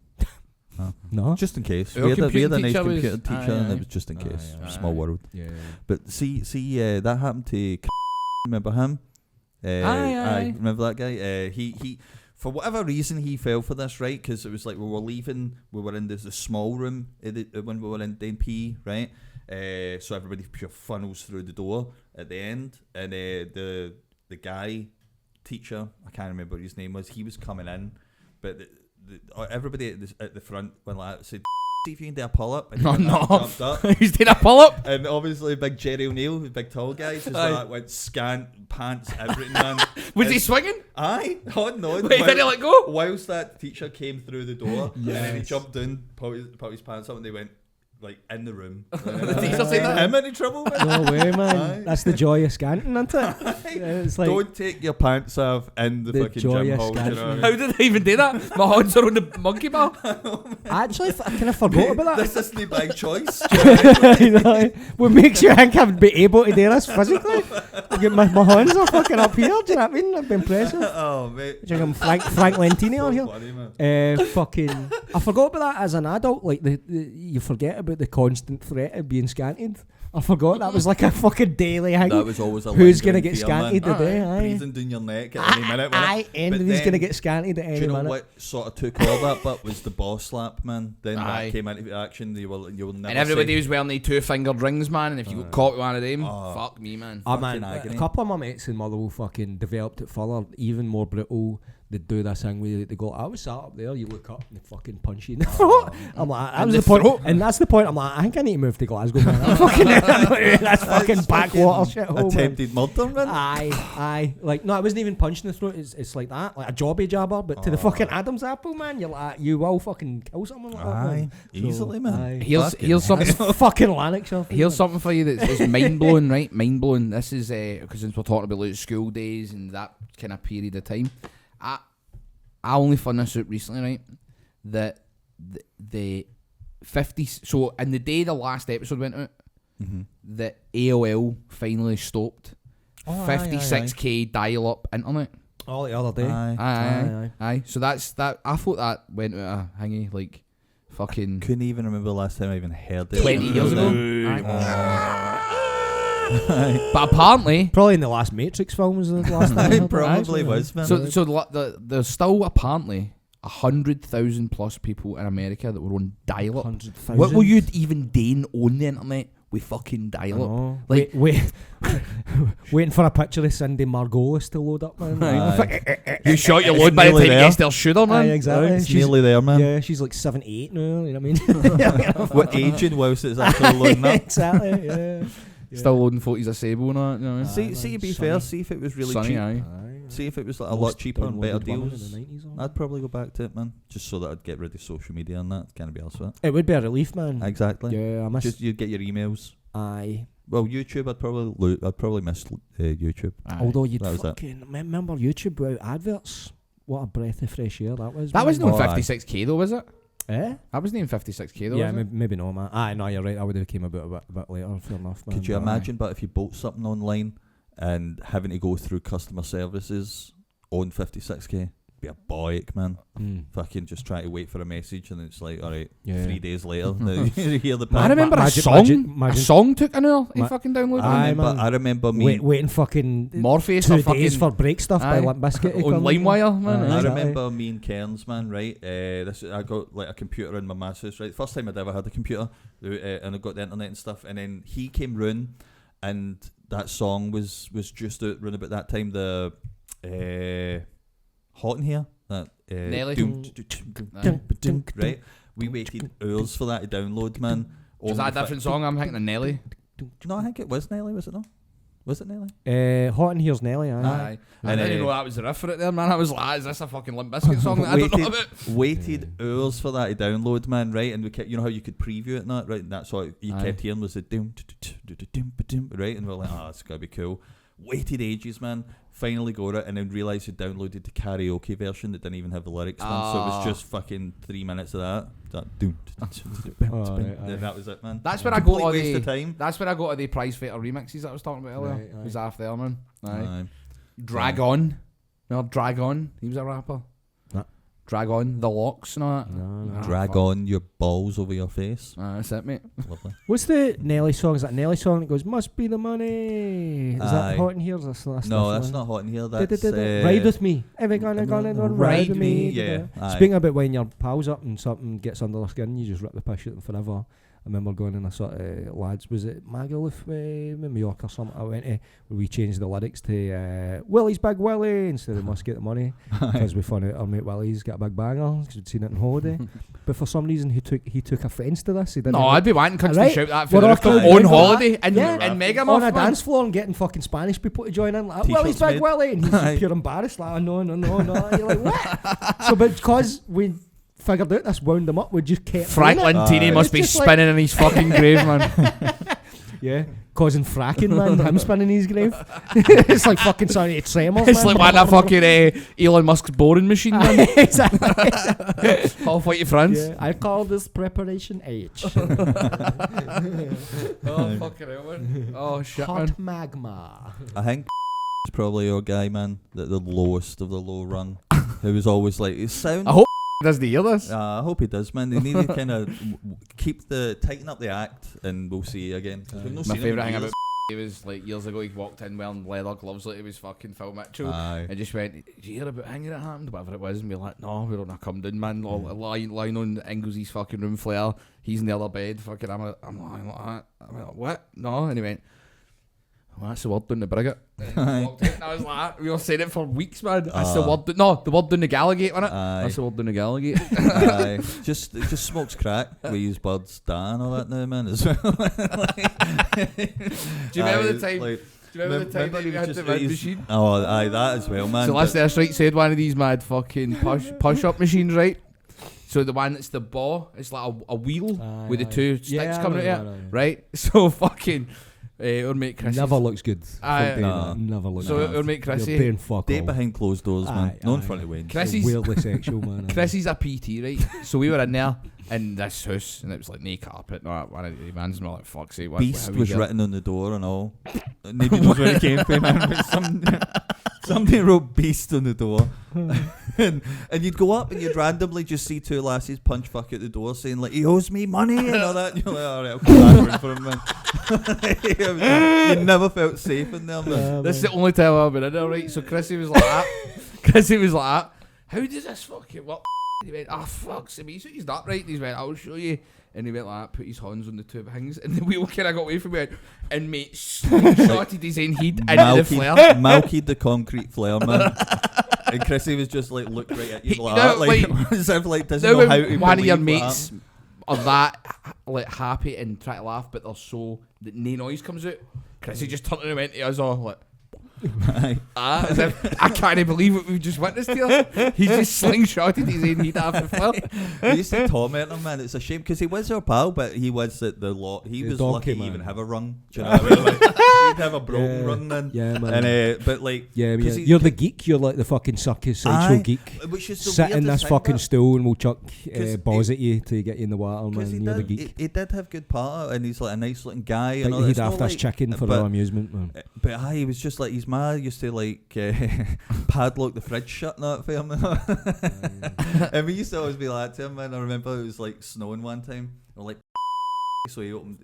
No. Just in case. Our We had a computing nice teacher was- computer teacher, aye, and aye. it was just in case. Aye, Small aye. world. Yeah. But see, that happened to. Remember him? Aye. Remember that guy? He. For whatever reason, he fell for this, right? Because it was like we were leaving, we were in this small room when we were in DNP, right? So everybody pure funnels through the door at the end, and the guy, teacher, I can't remember what his name was, he was coming in, but everybody at the front went like, said, see if you can do a pull-up, and he went up, jumped up. He's doing a pull-up. And obviously, big Jerry O'Neill, the big tall guy, just Aye. like went scant, pants, everything, man. Was he swinging? Aye, on no. Wait, did he let go? Whilst that teacher came through the door, and then he jumped in, put his pants up, and they went like in the room. The teacher said that? Him any trouble, man? No way, man. Aye. That's the joy of scanting, isn't it? Yeah, it's like Don't take your pants off in the The fucking joy gym of hall. You scanning. know? How did they even do that? My hands are on the monkey bar. actually, I kind of forgot about that. This isn't by choice. You know, what makes you think I'd be able to do this physically? My hands are fucking up here. Do you know what I mean? I've been impressive. Oh mate, Do you think I'm Frank Lentini on here? funny, man. Fucking, I forgot about that as an adult. Like you forget about the constant threat of being scanted. I forgot that was like a fucking daily thing. That was always a Who's lingering gonna get fear, scanted man. today? Aye. Breathing down your neck at any minute. Aye, and But who's then- gonna get scanted at Do any you know minute? what sort of took all that? But was the boss slap, man. Then Aye. that came into action. You will never. And everybody say, was wearing the 2-fingered rings, man. And if you got caught with one of them, fuck me, man. Oh man, agony. a couple of my mates in Motherwell fucking developed it further, even more brutal. They do this thing where they go, I was sat up there, you look up and they fucking punch you in the throat. I'm like, that In was the the point. throat? And that's the point. I'm like, I think I need to move to Glasgow, man. I'm fucking, that's fucking backwater shit hole, man. attempted murder, man. Aye. Like, no, it wasn't even punching the throat. It's like that, like a jobby jabber, but to the fucking Adam's apple, man. You're like, you will fucking kill someone like that, man. Easily, man. Aye. Here's something. It's fucking Lanarkshire. Here's something for you that's mind blowing, right? Mind blowing. This is because since we're talking about like school days and that kind of period of time, I only found this out recently, right? That the 50s. So in the day the last episode went out, the AOL finally stopped. Oh, 56k dial-up internet. Oh, the other day. Aye. Aye. So that's that. I thought that went out a hingy like Fucking Couldn't even remember the last time I even heard it. 20 years ago. Aye. But apparently, Probably in the last Matrix film was the last time. I heard It that. probably was, man. there's still apparently 100,000 plus people in America that were on dial-up. 100,000. What will you even deign on the internet with fucking dial-up? Oh, Like- waiting for a picture of Cindy Margolis to load up, man. Aye. You shot your load by the time Nearly you there. get their shooter, man. Aye, exactly. It's She's- nearly there, man. Yeah, she's like 78 now. You know what I mean? What aging whilst it's actually loading up? Exactly. Yeah. Still loading photos of Sable and that. You know? See, to be Sunny. fair, see if it was really Sunny, cheap. aye. See if it was like a lot cheaper and better deals. I'd I'd probably go back to it, man. Just so that I'd get rid of social media and that. Can't be else with It would be a relief, man. it. Exactly. Yeah, I miss. Just you'd get your emails. Aye. Well, YouTube, I'd probably miss YouTube. Aye. Although you'd That was it. fucking remember YouTube without adverts. What a breath of fresh air that was. That man. wasn't even Oh, aye. 56k though, was it? Eh? That wasn't even 56k though, Yeah, was it? maybe not, man. Aye, no, you're right. I would have came about a bit later. Fair enough, man. Could you but- imagine, but if you bought something online and having to go through customer services on 56k, be a boic, man. Mm. Fucking just try to wait for a message and it's like, alright, Yeah. 3 days later, now you hear the I ping. remember a Magic- song. Magic- A song took an hour. He Ma- fucking downloaded. Aye, man. I remember me. Waiting fucking Morpheus 2 or fucking days for break stuff by Aye. Limp Bizkit to on come. LimeWire, man. Aye. I Exactly. remember me and Cairns, man, right? I got like a computer in my ma's house, right? First time I'd ever had a computer, and I got the internet and stuff. And then he came round, and that song was just out round about that time. The Hot in Here, that Nelly. right? We waited hours for that to download, man. Was that a different song? I'm thinking of Nelly. No, I think it was Nelly. Was it not? Was it Nelly? Hot in Here's Nelly, aye. Aye. I And, didn't know that was the riff for it there, man. I was like, is this a fucking Limp Bizkit song that I don't know about? Waited hours for that to download, man, right? And we kept, you know how you could preview it and that, right? And that's what you Aye. kept hearing was the doom, right? And we're like, it's gotta be cool. Waited ages, man. Finally got it, and then realised you downloaded the karaoke version that didn't even have the lyrics, man. So it was just fucking 3 minutes of that. Doom, and that was it, man. That's where I Complete go to waste the. of time. That's where I go to the prize fighter remixes that I was talking about earlier. Right, aye. He was after there, man. Aye. Aye. Drag On. Remember Drag On? He was a rapper. Nah. Drag On, The Locks and all that. No. Drag on your balls over your face. That's it, mate. Lovely. What's the Nelly song? Is that Nelly song that goes, must be the money? Is Aye. that Hot in Here? That's No, that's different. not Hot in Here. That's Ride with me. Every gonna ride with me. Yeah. Aye. Speaking about when your pal's up and something gets under their skin, you just rip the piss out of them forever. I remember going in a sort of lads, was it Magaluf in New York or something? I went to where we changed the lyrics to Willie's Big Willie instead of Must Get the Money because we found out our mate Willie's got a big banger because we'd seen it in Holiday. But for some reason he took offence to this. He didn't. No, I'd be wanting cunts to Right. shout that We're for the all roof cool. on Yeah. holiday in Yeah. Megamuff, on a man. dance floor and getting fucking Spanish people to join in like T-shirts Willie's Big made. Willie and he's Aye. pure embarrassed like no. You're like what? So because we figured out this wound him up, we just kept Franklin doing it. Tini Aye. must It's be just like- spinning in his fucking grave, man. Yeah, causing fracking, man. Him spinning his grave. It's like fucking Sonic Tremors. It's man. like one of fucking Elon Musk's boring machine, man. Exactly. Half white France. Yeah, I call this preparation H. Oh, fucking hell, man. Oh, shit, man. Hot magma. I think is probably your guy, man. The lowest of the low rung. Who was always like, it sounds. I hope does he hear this? I hope he does, man. They need to kind of tighten up the act, and we'll see you again. 'Cause we've not My seen him in favourite thing years. about he was like years ago, he walked in wearing leather gloves like he was fucking Phil Mitchell. Aye. And just went, did you hear about the thing that happened? Whatever it was. And we're like, no, we're on a come down, man. Lying on Ingles's fucking room flare. He's in the other bed. Fucking, I'm lying like that. I'm like, what? No. And he went, well, that's the word down the Brigget. And he walked out and I was like, we were saying it for weeks, man. That's the word. The word down the Gallagate, wasn't it? Aye. That's the word down the Gallagate. Aye. Just smokes crack. We use birds and all that now, man, as well. Do you remember the time? Like, Do you remember the time that we had the red machine? Oh, aye, that as well, man. So last but- there, right, said one of these mad fucking push-up machines, right? So the one that's the ball, it's like a wheel with the two sticks coming out of it, right? So fucking, our mate Chrissy. Never looks good. Aye. No. Never looks So good. our mate You're Chrissy. doing fuck Day all. behind closed doors, man. Aye, No in aye. front of Wayne. Chrissy's Weirdly sexual, man. Chrissy's a PT, right? So we were in there in this house, and it was like no carpet. No, one of the man's not like fuck's sake. Beast how we was get- written on the door and all. Nobody knows where it came from, man. But somebody wrote beast on the door. and you'd go up and you'd randomly just see two lasses punch fuck out the door saying like, he owes me money and all that. And you're like, alright, I'll come back for him, man. You never felt safe in there, man. This is the only time I've been in there, right? So Chrissy was like that. Chrissy was like that. How does this fucking work? He went, fuck, so he's not right. And he went, I'll show you. And he went like that, put his hands on the two things, and the wheel kind of got away from me. And mate started his own heat into the flare. Malkied the concrete flare, man. And Chrissy was just like, look right at you, as if like doesn't know how to one of your believe mates are that like happy and try to laugh, but they're so that no noise comes out. Chrissy just turned and went to us all like. As if, I can't believe what we've just witnessed here. He just slingshotted his own heat after flare. We used to torment him, man. It's a shame because he was our pal, but he was at the lot. He was lucky to even have a rung. Do you know what I mean? Like, he'd have a broken rung then. Yeah, man. And but like, you're the geek. You're like the fucking circus sideshow geek. Which is the sit in this fucking stool and we'll chuck balls at you to get you in the water, man. You're the geek. He did have good part, and he's like a nice looking guy. And all he'd have this chicken for our amusement, man. But he was just like his ma used to like padlock the fridge shut and that for him. And we used to always be like to him, man. I remember it was like snowing one time. Or like, so he opened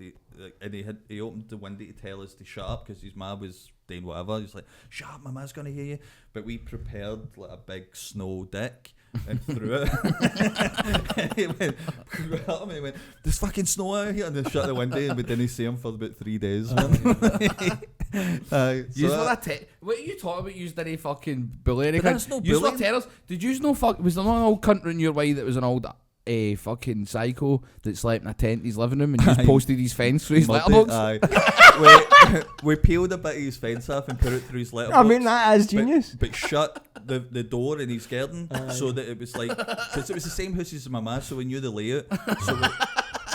he opened the window to tell us to shut up because his ma was doing whatever. He's like, shut up, my ma's gonna hear you. But we prepared like a big snow dick and threw it. And he went, there's fucking snow out here, and they shut the window and we didn't see him for about 3 days. What are you talking about? You didn't fucking bully any That's no bullying. Terrors. Did you know was there not an old cunt in your way that was an old fucking psycho that slept in a tent in his living room and just posted his fence through his letterbox? we peeled a bit of his fence off and put it through his letterbox. I mean, that is genius. But shut the door in his garden so that it was like, because it was the same house as my ma, so we knew the layout. So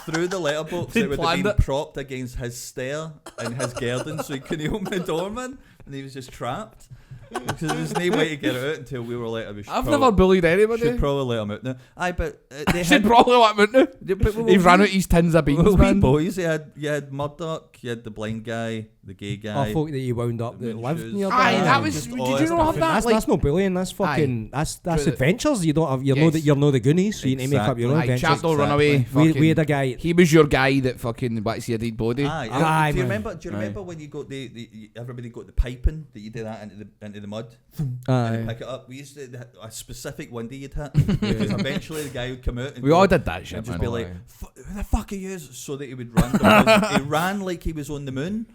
through the letterbox, it would have been propped against his stair and his garden, so he couldn't open the door, man, and he was just trapped. Because there's no way to get out until we were like, I've never bullied anybody. Should probably let him out now. But they should probably let him out now. He ran out his tins of beans, man. Boys, you had Murdoch, you had the blind guy, the gay guy. I thought that you wound up that lived in your Aye, that was. Did you not have that? That's not bullying. That's fucking. That's adventures. You don't have. You're no the Goonies, so you need to make up your own adventures. Chap don't run away. We had a guy. He was your guy that fucking wants to see a dead body. Aye. Do you remember when you got everybody got the piping that you did that into the mud? And pick it up. We used to a specific window you'd hit because eventually the guy would come out and we all did that shit, and just man. Be like, who the fuck are you? So that he would run. He ran like he was on the moon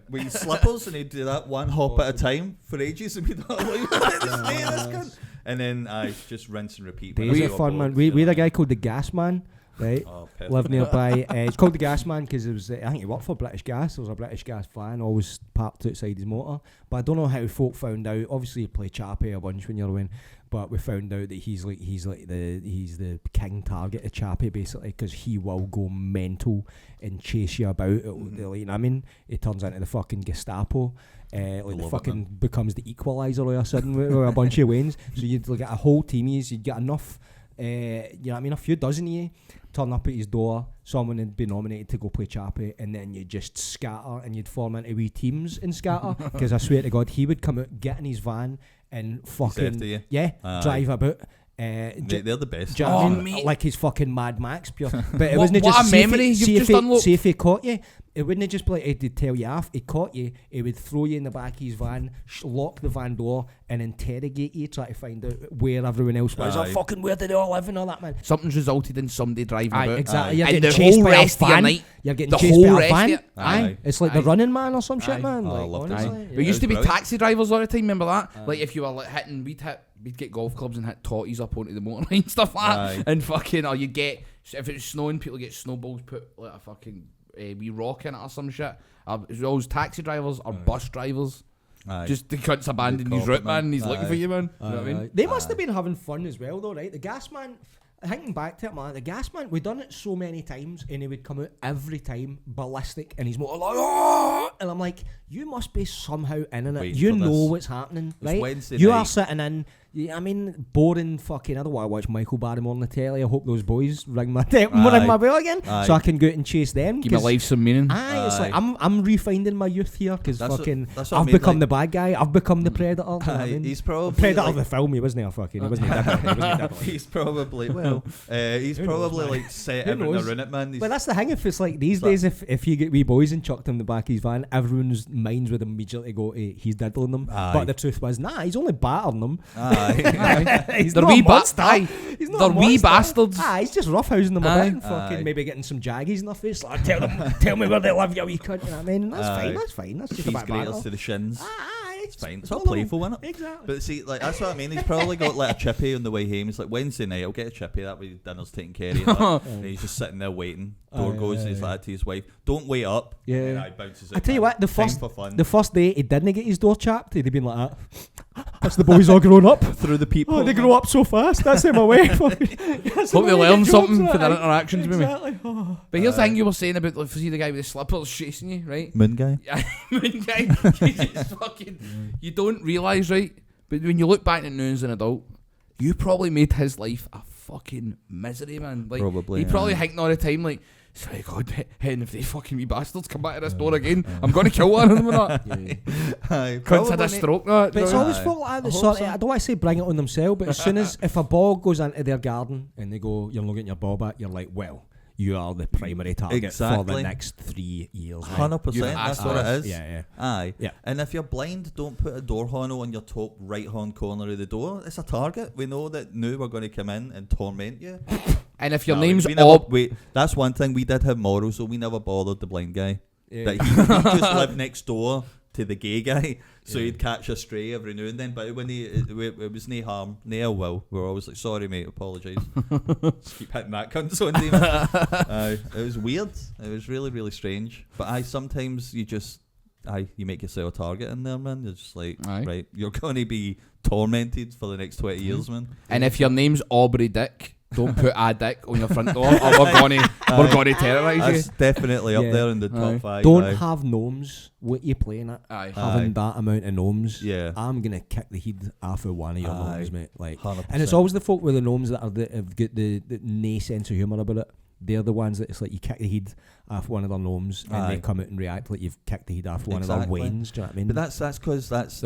with his slippers, and he'd do that one hop at a time for ages, and we'd like, and then I just rinse and repeat. Days of fun, man. We had a guy called the Gas Man. Right, lived nearby. It's called the Gas Man because it was. I think he worked for British Gas. There was a British Gas van always parked outside his motor. But I don't know how folk found out. Obviously, you play Chappie a bunch when you're away, but we found out that he's the king target of Chappie basically because he will go mental and chase you about. You know what I mean? He turns into the fucking Gestapo. The fucking becomes the Equalizer all of a sudden with a bunch of Waynes. So you'd get a whole team. You'd get enough. You know what I mean? A few dozen of you turn up at his door, someone would be nominated to go play Chappie, and then you just scatter and you'd form into wee teams and scatter. Because I swear to God, he would come out, get in his van and fucking drive about. They're the best. Do you know what I mean? Like his fucking Mad Max pure. But it wasn't what just a memory you've just unlocked. See if he caught you. It wouldn't just be like he'd tell you off. He caught you. He would throw you in the back of his van, lock the van door, and interrogate you, try to find out where everyone else was. Or fucking where did they all live and all that, man. Something's resulted in somebody driving about. Exactly. You're and getting the chased whole by rest a of your van. night. You're getting the chased whole by a van. rest Aye. It's like the Running Man or some shit, man. Oh, I like, loved honestly, it. There used to be taxi drivers all the time. Remember that? Like if you were like hitting, we'd get golf clubs and hit totties up onto the motorway and stuff like that. And fucking, or you get, if it's snowing, people get snowballs put like a fucking wee rock in it or some shit. It's always taxi drivers or bus drivers. Just the cunts abandoned his route, man, and he's looking for you, man. You know what I mean? They must have been having fun as well, though, right? The Gas Man, thinking back to it, man, the Gas Man, we'd done it so many times, and he would come out every time ballistic, and he's more like, oh! And I'm like, you must be somehow in it. Waiting You for know this. what's happening, It's right? Wednesday You night. are sitting in Yeah, I mean, boring fucking. I don't want to watch Michael Barrymore on the telly. I hope those boys ring my bell again, so I can go out and chase them. Give my life some meaning. It's like I'm refinding my youth here because fucking that's I've become the bad guy. I've become the predator. You know what I mean? He's probably predator of the film. He wasn't a fucking. He wasn't a he's probably he's probably like set everything around it, man. But that's the thing. If it's like these days, if you get wee boys and chucked them in the back of his van, everyone's minds would immediately go to he's diddling them. But the truth was, nah, he's only battering them. He's They're not wee a monster. They're wee bastards. He's just roughhousing them about and fucking maybe getting some jaggies in their face. Like, tell me where they live, you wee cunt. You know what I mean? That's fine. That's fine. That's just a bit graters to the shins. It's fine. It's all playful, isn't it? Exactly. But see, like that's what I mean. He's probably got like a chippy on the way home. It's like Wednesday night. I'll get a chippy. That way dinner's taken care of. And he's just sitting there waiting. Door goes. He's like to his wife, "Don't wait up." Yeah. And I bounces. I tell you what, the first fun. day he didn't get his door chapped, he'd have been like that. That's the boys all grown up. Through the people. Oh, they grow up so fast. That's them away. Hope they learn something for their interactions with me. But here's the thing you were saying about, like, see the guy with the slippers chasing you, right? Moon guy. Yeah, Moon guy. You just fucking, you don't realise, right? But when you look back at now as an adult, you probably made his life a fucking misery, man. Like, Probably, he probably thinking all the time, like, sorry God, hen, if they fucking wee bastards come back to this door again, I'm going to kill one of them or not. Cunts had a stroke, that. But it's always folk like that. I don't want to say bring it on themselves, but as soon as if a ball goes into their garden and they go, you're not getting your ball back, you're like, well, you are the primary target for the next 3 years. 100%. That's what it is. Yeah. Aye. Yeah. And if you're blind, don't put a door handle on your top right hand corner of the door. It's a target. We know that now we're going to come in and torment you. And if your name's that's one thing, we did have morals, so we never bothered the blind guy. Yeah. That he just lived next door to the gay guy, so he'd catch a stray every now and then. But when it was no harm, no ill will. We were always like, sorry mate, apologise. Just keep hitting that cunt on him. It was weird. It was really, really strange. But sometimes you just you make yourself a target in there, man. You're just like, right, you're going to be tormented for the next 20 years, man. And if your name's Aubrey Dick, don't put a dick on your front door, or we're gonna terrorise you. That's definitely up there in the top 5. Don't have gnomes. What you playing at? Having that amount of gnomes, yeah, I'm gonna kick the head off of one of your gnomes, mate. Like, 100%. And it's always the folk with the gnomes that have got the nae sense of humour about it. They're the ones that it's like you kick the head off one of their gnomes and they come out and react like you've kicked the head off one of their wains. Do you know what I mean? But that's because that's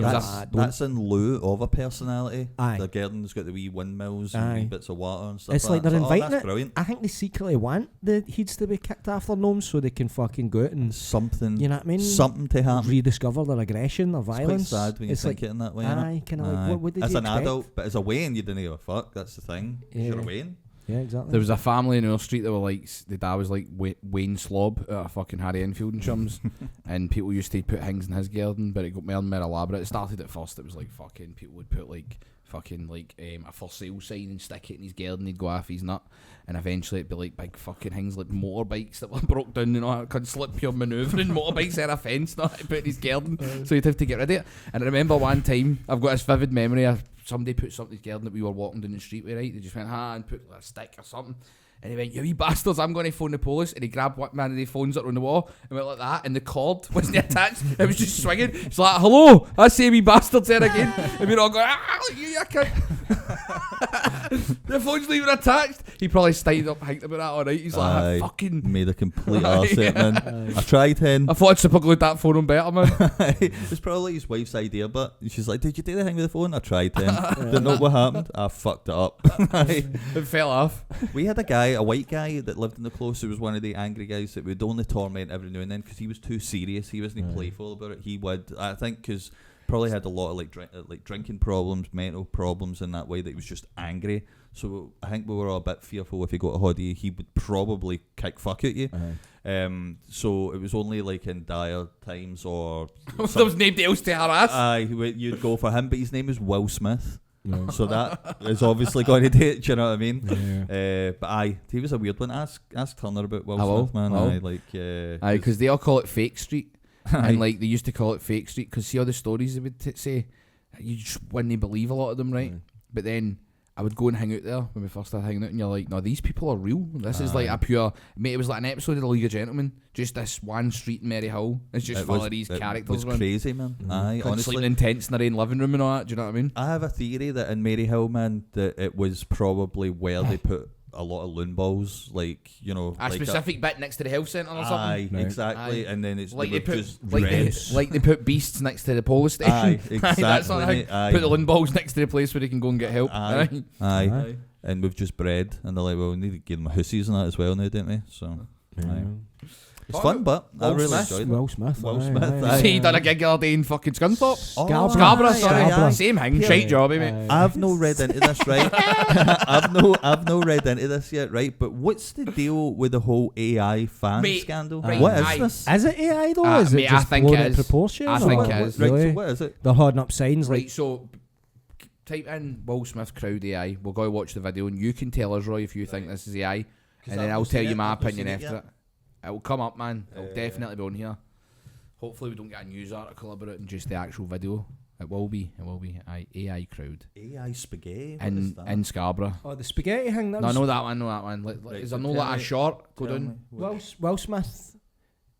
in lieu of a personality. The garden's got the wee windmills and wee bits of water and stuff. It's like they're inviting that's it. Brilliant. I think they secretly want the heads to be kicked off their gnomes so they can fucking go out and something. You know what I mean? Something to happen. Rediscover their aggression, their violence. It's quite sad when you think it in that way. Kind of like what did as you an expect? adult, but as a Wayne, you didn't give a fuck. That's the thing. You're a Wayne. Yeah, exactly. There was a family in our street that were like, the dad was like Wayne Slob at a fucking Harry Enfield and chums, and people used to put things in his garden, but it got more and more elaborate. It started at first, it was like fucking people would put like fucking like a for sale sign and stick it in his garden, he'd go off his nut, and eventually it'd be like big fucking things like motorbikes that were broke down, you know, could slip your manoeuvring motorbikes at a fence, not to put in his garden, so you'd have to get rid of it. And I remember one time, I've got this vivid memory of somebody put something in his garden that we were walking down the street with, right? They just went, and put a stick or something. And he went, you wee bastards, I'm going to phone the police. And he grabbed one of the phones that were on the wall and went like that. And the cord wasn't attached. It was just swinging. It's like, hello, I say wee bastards there again. And we're all going, you cunt. The phone's not even attached. He probably stayed up, hyped about that all night. He's like, I fucking made a complete arse of it, man. I tried him. I thought I'd super glued that phone on better, man. It's probably his wife's idea, but she's like, did you do the thing with the phone? I tried him. Didn't know what happened. I fucked it up. It fell off. We had a white guy that lived in the close who was one of the angry guys that would only torment every now and then because he was too serious. He wasn't playful about it. He would, I think, because probably had a lot of like drinking problems, mental problems in that way, that he was just angry. So I think we were all a bit fearful if he got a hoddy, he would probably kick fuck at you. So it was only like in dire times or there was nobody else to harass. You'd go for him, but his name is Will Smith. So that is obviously going to do it, do you know what I mean? But he was a weird one. Ask Turner about Will Smith, man. Because they all call it Fake Street. And like they used to call it Fake Street because see all the stories they would say, you just wouldn't believe a lot of them, right? But then I would go and hang out there when we first started hanging out, and you're like, no, these people are real. This is like a pure... Mate, it was like an episode of The League of Gentlemen. Just this one street in Maryhill. It's just full of these characters. It was crazy, man. Aye, honestly. Sleeping in tents in their own living room and all that. Do you know what I mean? I have a theory that in Maryhill, man, that it was probably where they put a lot of loon balls, like, you know, A specific bit next to the health centre or something. Aye, Right. exactly. Aye. And then it's Like they they put, just like they put beasts next to the police station. Aye, exactly. That's not how. mate, aye. Put the loon balls next to the place where they can go and get help. Aye. Aye. Aye. And we've just bred, and they're like, well, we need to give them hussies and that as well now, don't we? So aye. It's fun, but I Will really Smith. enjoyed it. Will Smith. Will aye, Smith, aye, aye. See, he done a gig the other day in fucking Scunthorpe. Oh, Scarborough, aye, sorry. aye, aye. Same thing. Yeah. Shite job, mate. I've no read into this, right? I've no read into this yet, right? But what's the deal with the whole AI fan Mate, scandal? right, What is aye. this? Is it AI though? Is it mate, I just think blown it out is. proportion? I or think what? it is. Right, Really? so what is it? They're holding up signs like Right, so type in Will Smith crowd AI. We'll go watch the video, and you can tell us, Roy, if you think this is AI, and then I'll tell you my opinion after it. It will come up, man. It'll definitely be on here. Hopefully, we don't get a news article about it and just the actual video. It will be. AI crowd AI spaghetti? What is that? in Scarborough. oh, the spaghetti thing. That No, I was know that one. Right, Is so there no tell like a me- short? Go tell down. me. Will Smith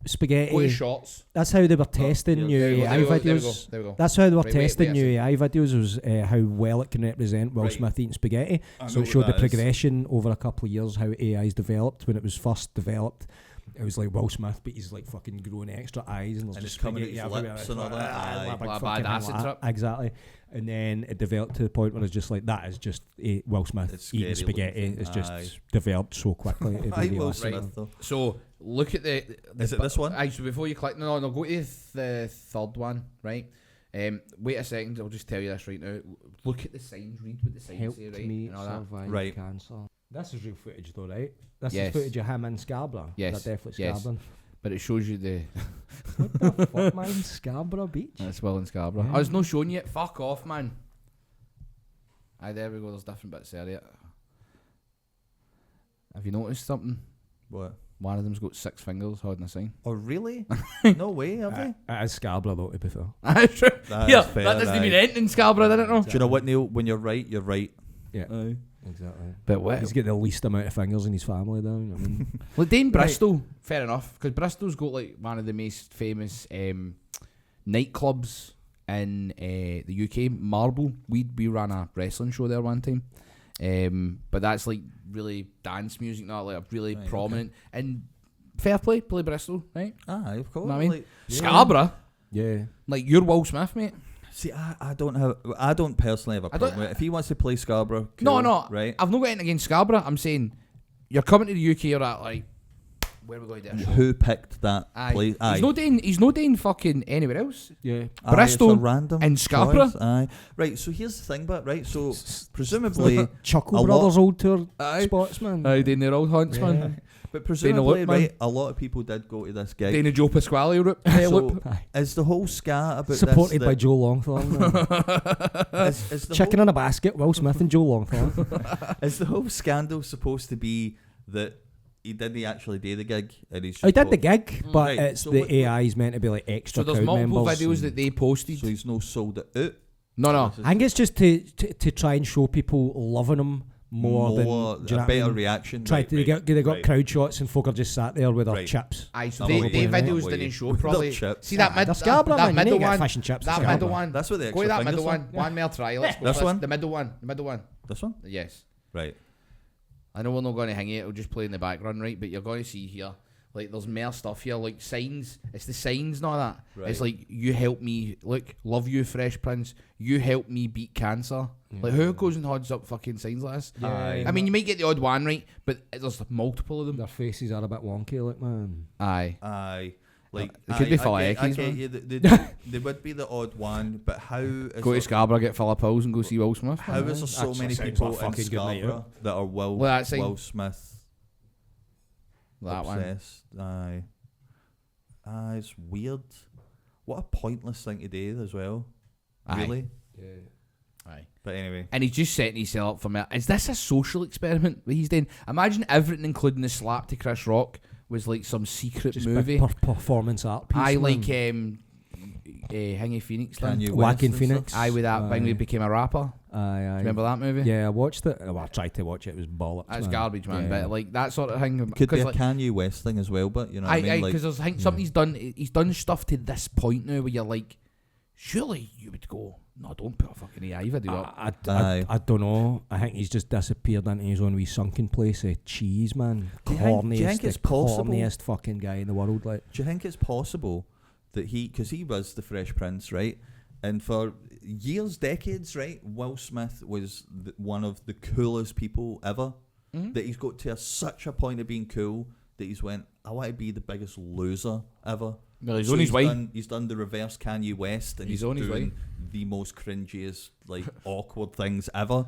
spaghetti. Go to shorts. That's how they were testing yeah, new There we go, AI there we go, videos. there we go. That's how they were Right, wait testing a new AI videos, was how well it can represent Will Right. Smith eating spaghetti. I So know it showed what the that is. progression over a couple of years, how AI's developed. When it was first developed, it was like Will Smith, but he's like fucking growing extra eyes and there's And just it's coming spaghetti at his everywhere. lips It's and all like, that. Aye. like Like a fucking bad acid like that. trip. Exactly. And then it developed to the point where it's just like, that is just Will Smith It's eating scary spaghetti. looking. It's just Aye. developed so quickly. It Aye, really Will is. Smith, though. So look at the Is it this one? Aye, so before you click, no, go to the third one, right? Wait a second, I'll just tell you this right now. Look at the signs, read what the signs Helped say, right? me and all that. survive Right. cancer. This is real footage though, right? This Yes. is footage of him in Scarborough. Yes. Is that definitely Yes. Scarborough? But it shows you the. What the fuck, man? Scarborough Beach? That's well in Scarborough. Yeah. I was not showing you it. Fuck off, man. Aye, there we go. There's different bits there. Yeah. Have you noticed something? What? One of them's got 6 fingers holding a sign. Oh, really? No way, have they? It is Scarborough though, to be fair. That's true. That Yeah, is fair, that doesn't aye. mean anything in Scarborough, did it? No. Do you know what, Neil? When you're right, you're right. Yeah, Aye. exactly. But what? He's got the least amount of fingers in his family though. I mean, Well, Dane Right. Bristol, fair enough, because Bristol's got like one of the most famous nightclubs in the UK. Marble. We ran a wrestling show there one time, but that's like really dance music, not like a really Right, prominent. And fair play Bristol, right? Aye, of course. Know what I mean? Like, Scarborough, yeah. like you're Will Smith, mate. see, I don't personally have a I don't- problem with it. If he wants to play Scarborough, No, cool, no, right? I've not got anything against Scarborough. I'm saying you're coming to the UK. You're at like where we going to do a show? Who picked that Aye. place? Aye. He's not doing fucking anywhere else. Yeah. Aye, Bristol it's a random and Scarborough. choice, Aye. Right, so here's the thing, but right, so presumably, Chuckle a lot- Brothers old tour Aye. spots, man. Aye, doing their old haunts, Yeah. man. but presumably, look, man. right, a lot of people did go to this gig. Doing a Joe Pasquale loop. So, Aye. is the whole scat about Supported this by Joe Longthorne. man. is the Chicken in a basket, Will Smith and Joe Longthorne. is the whole scandal supposed to be that he didn't actually do the gig and he's I just did the got- gig, but Right, it's so the what- AI's meant to be like extra So there's crowd multiple members videos and- that they posted. so he's no sold it out. No. This is I think it's just to try and show people loving him more than do you know a what I better mean? reaction. Try right, to right, they got right. crowd shots and folk are just sat there with their Right. chips. Aye, so I'm they with you, videos I'm with didn't you. show With their probably. chips. See that Aye, mid, they're Scarborough, that man. You middle need to get one. fish and chips That at middle Scarborough. one. That's what the Go to extra that middle fingers one. for. One more try. Let's go. This one? The middle one. The middle one. This one? Yes. Right. I know we're not going to hang it. It'll just play in the background, right? But you're going to see here, like, there's more stuff here, like signs. It's the signs, not that. Right. It's like, you help me. Look, love you, Fresh Prince. You help me beat cancer. Like, who goes and holds up fucking signs like this? Aye. I mean, you might get the odd one right, but there's multiple of them. Their faces are a bit wonky, like man. Aye. Aye. Like, They could be full of I eckies, get man. you. They would be the odd one, but how is Go to there, Scarborough, get full of pills, and go see Will Smith. how is there so Actually many sounds people like a in fucking good night Scarborough that are Well, that's it. Will Smith That one. obsessed? Aye. Aye, it's weird. What a pointless thing to do as well. Aye. Really? Yeah. Aye. But anyway. And he's just setting himself up for me. Is this a social experiment that he's doing? Imagine everything, including the slap to Chris Rock, was like some secret Just movie. big performance art piece. I man. like Hingy Phoenix. Can Then. you Whacking Winston Phoenix. stuff? I with that Aye. when we became a rapper. Aye. Remember that movie? Yeah, I watched it. Well, I tried to watch it. It was bollocks. That's man. garbage, man. Yeah. But like that sort of thing. Could be a like, Kanye West thing as well, but you know what I mean? Like, because I think something he's done. He's done stuff to this point now where you're like, surely you would go, no, don't put a fucking AI video up. I don't know. I think he's just disappeared into his own wee sunken place of cheese, man. Do you think it's possible? Corniest fucking guy in the world. Like, do you think it's possible that because he was the Fresh Prince, right? And for years, decades, right, Will Smith was one of the coolest people ever. That he's got to such a point of being cool that he's went, I want to be the biggest loser ever. Well, he's on his way. He's done the reverse Kanye West, and he's on his doing way. the most cringiest, like awkward things ever.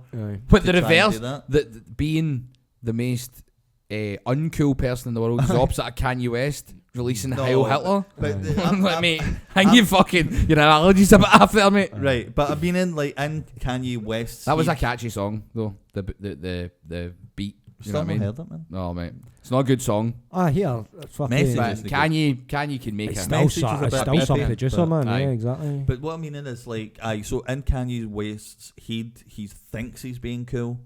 But the to try and reverse, do that. the being the most uncool person in the world is the opposite of Kanye West releasing Heil Hitler. But Like, mate, and you fucking your analogy's a bit off there, mate. right, but I've been in Kanye West. That was a catchy song though. The beat. You know what I mean? Heard it, man. No, mate, it's not a good song. here, fucking. Message But is the Kanye can make It's it. still, Message is a bit still some iffy, producer, but- man. Aye. Yeah, exactly. But what I mean is like, so in Kanye West, he thinks he's being cool,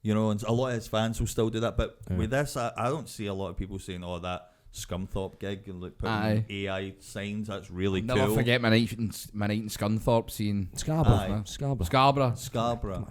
you know, and a lot of his fans will still do that. But with this, I don't see a lot of people saying, "Oh, that Scunthorpe gig and like putting AI signs. That's really Never cool." forget my night in Scunthorpe seeing Scarborough. Scarborough.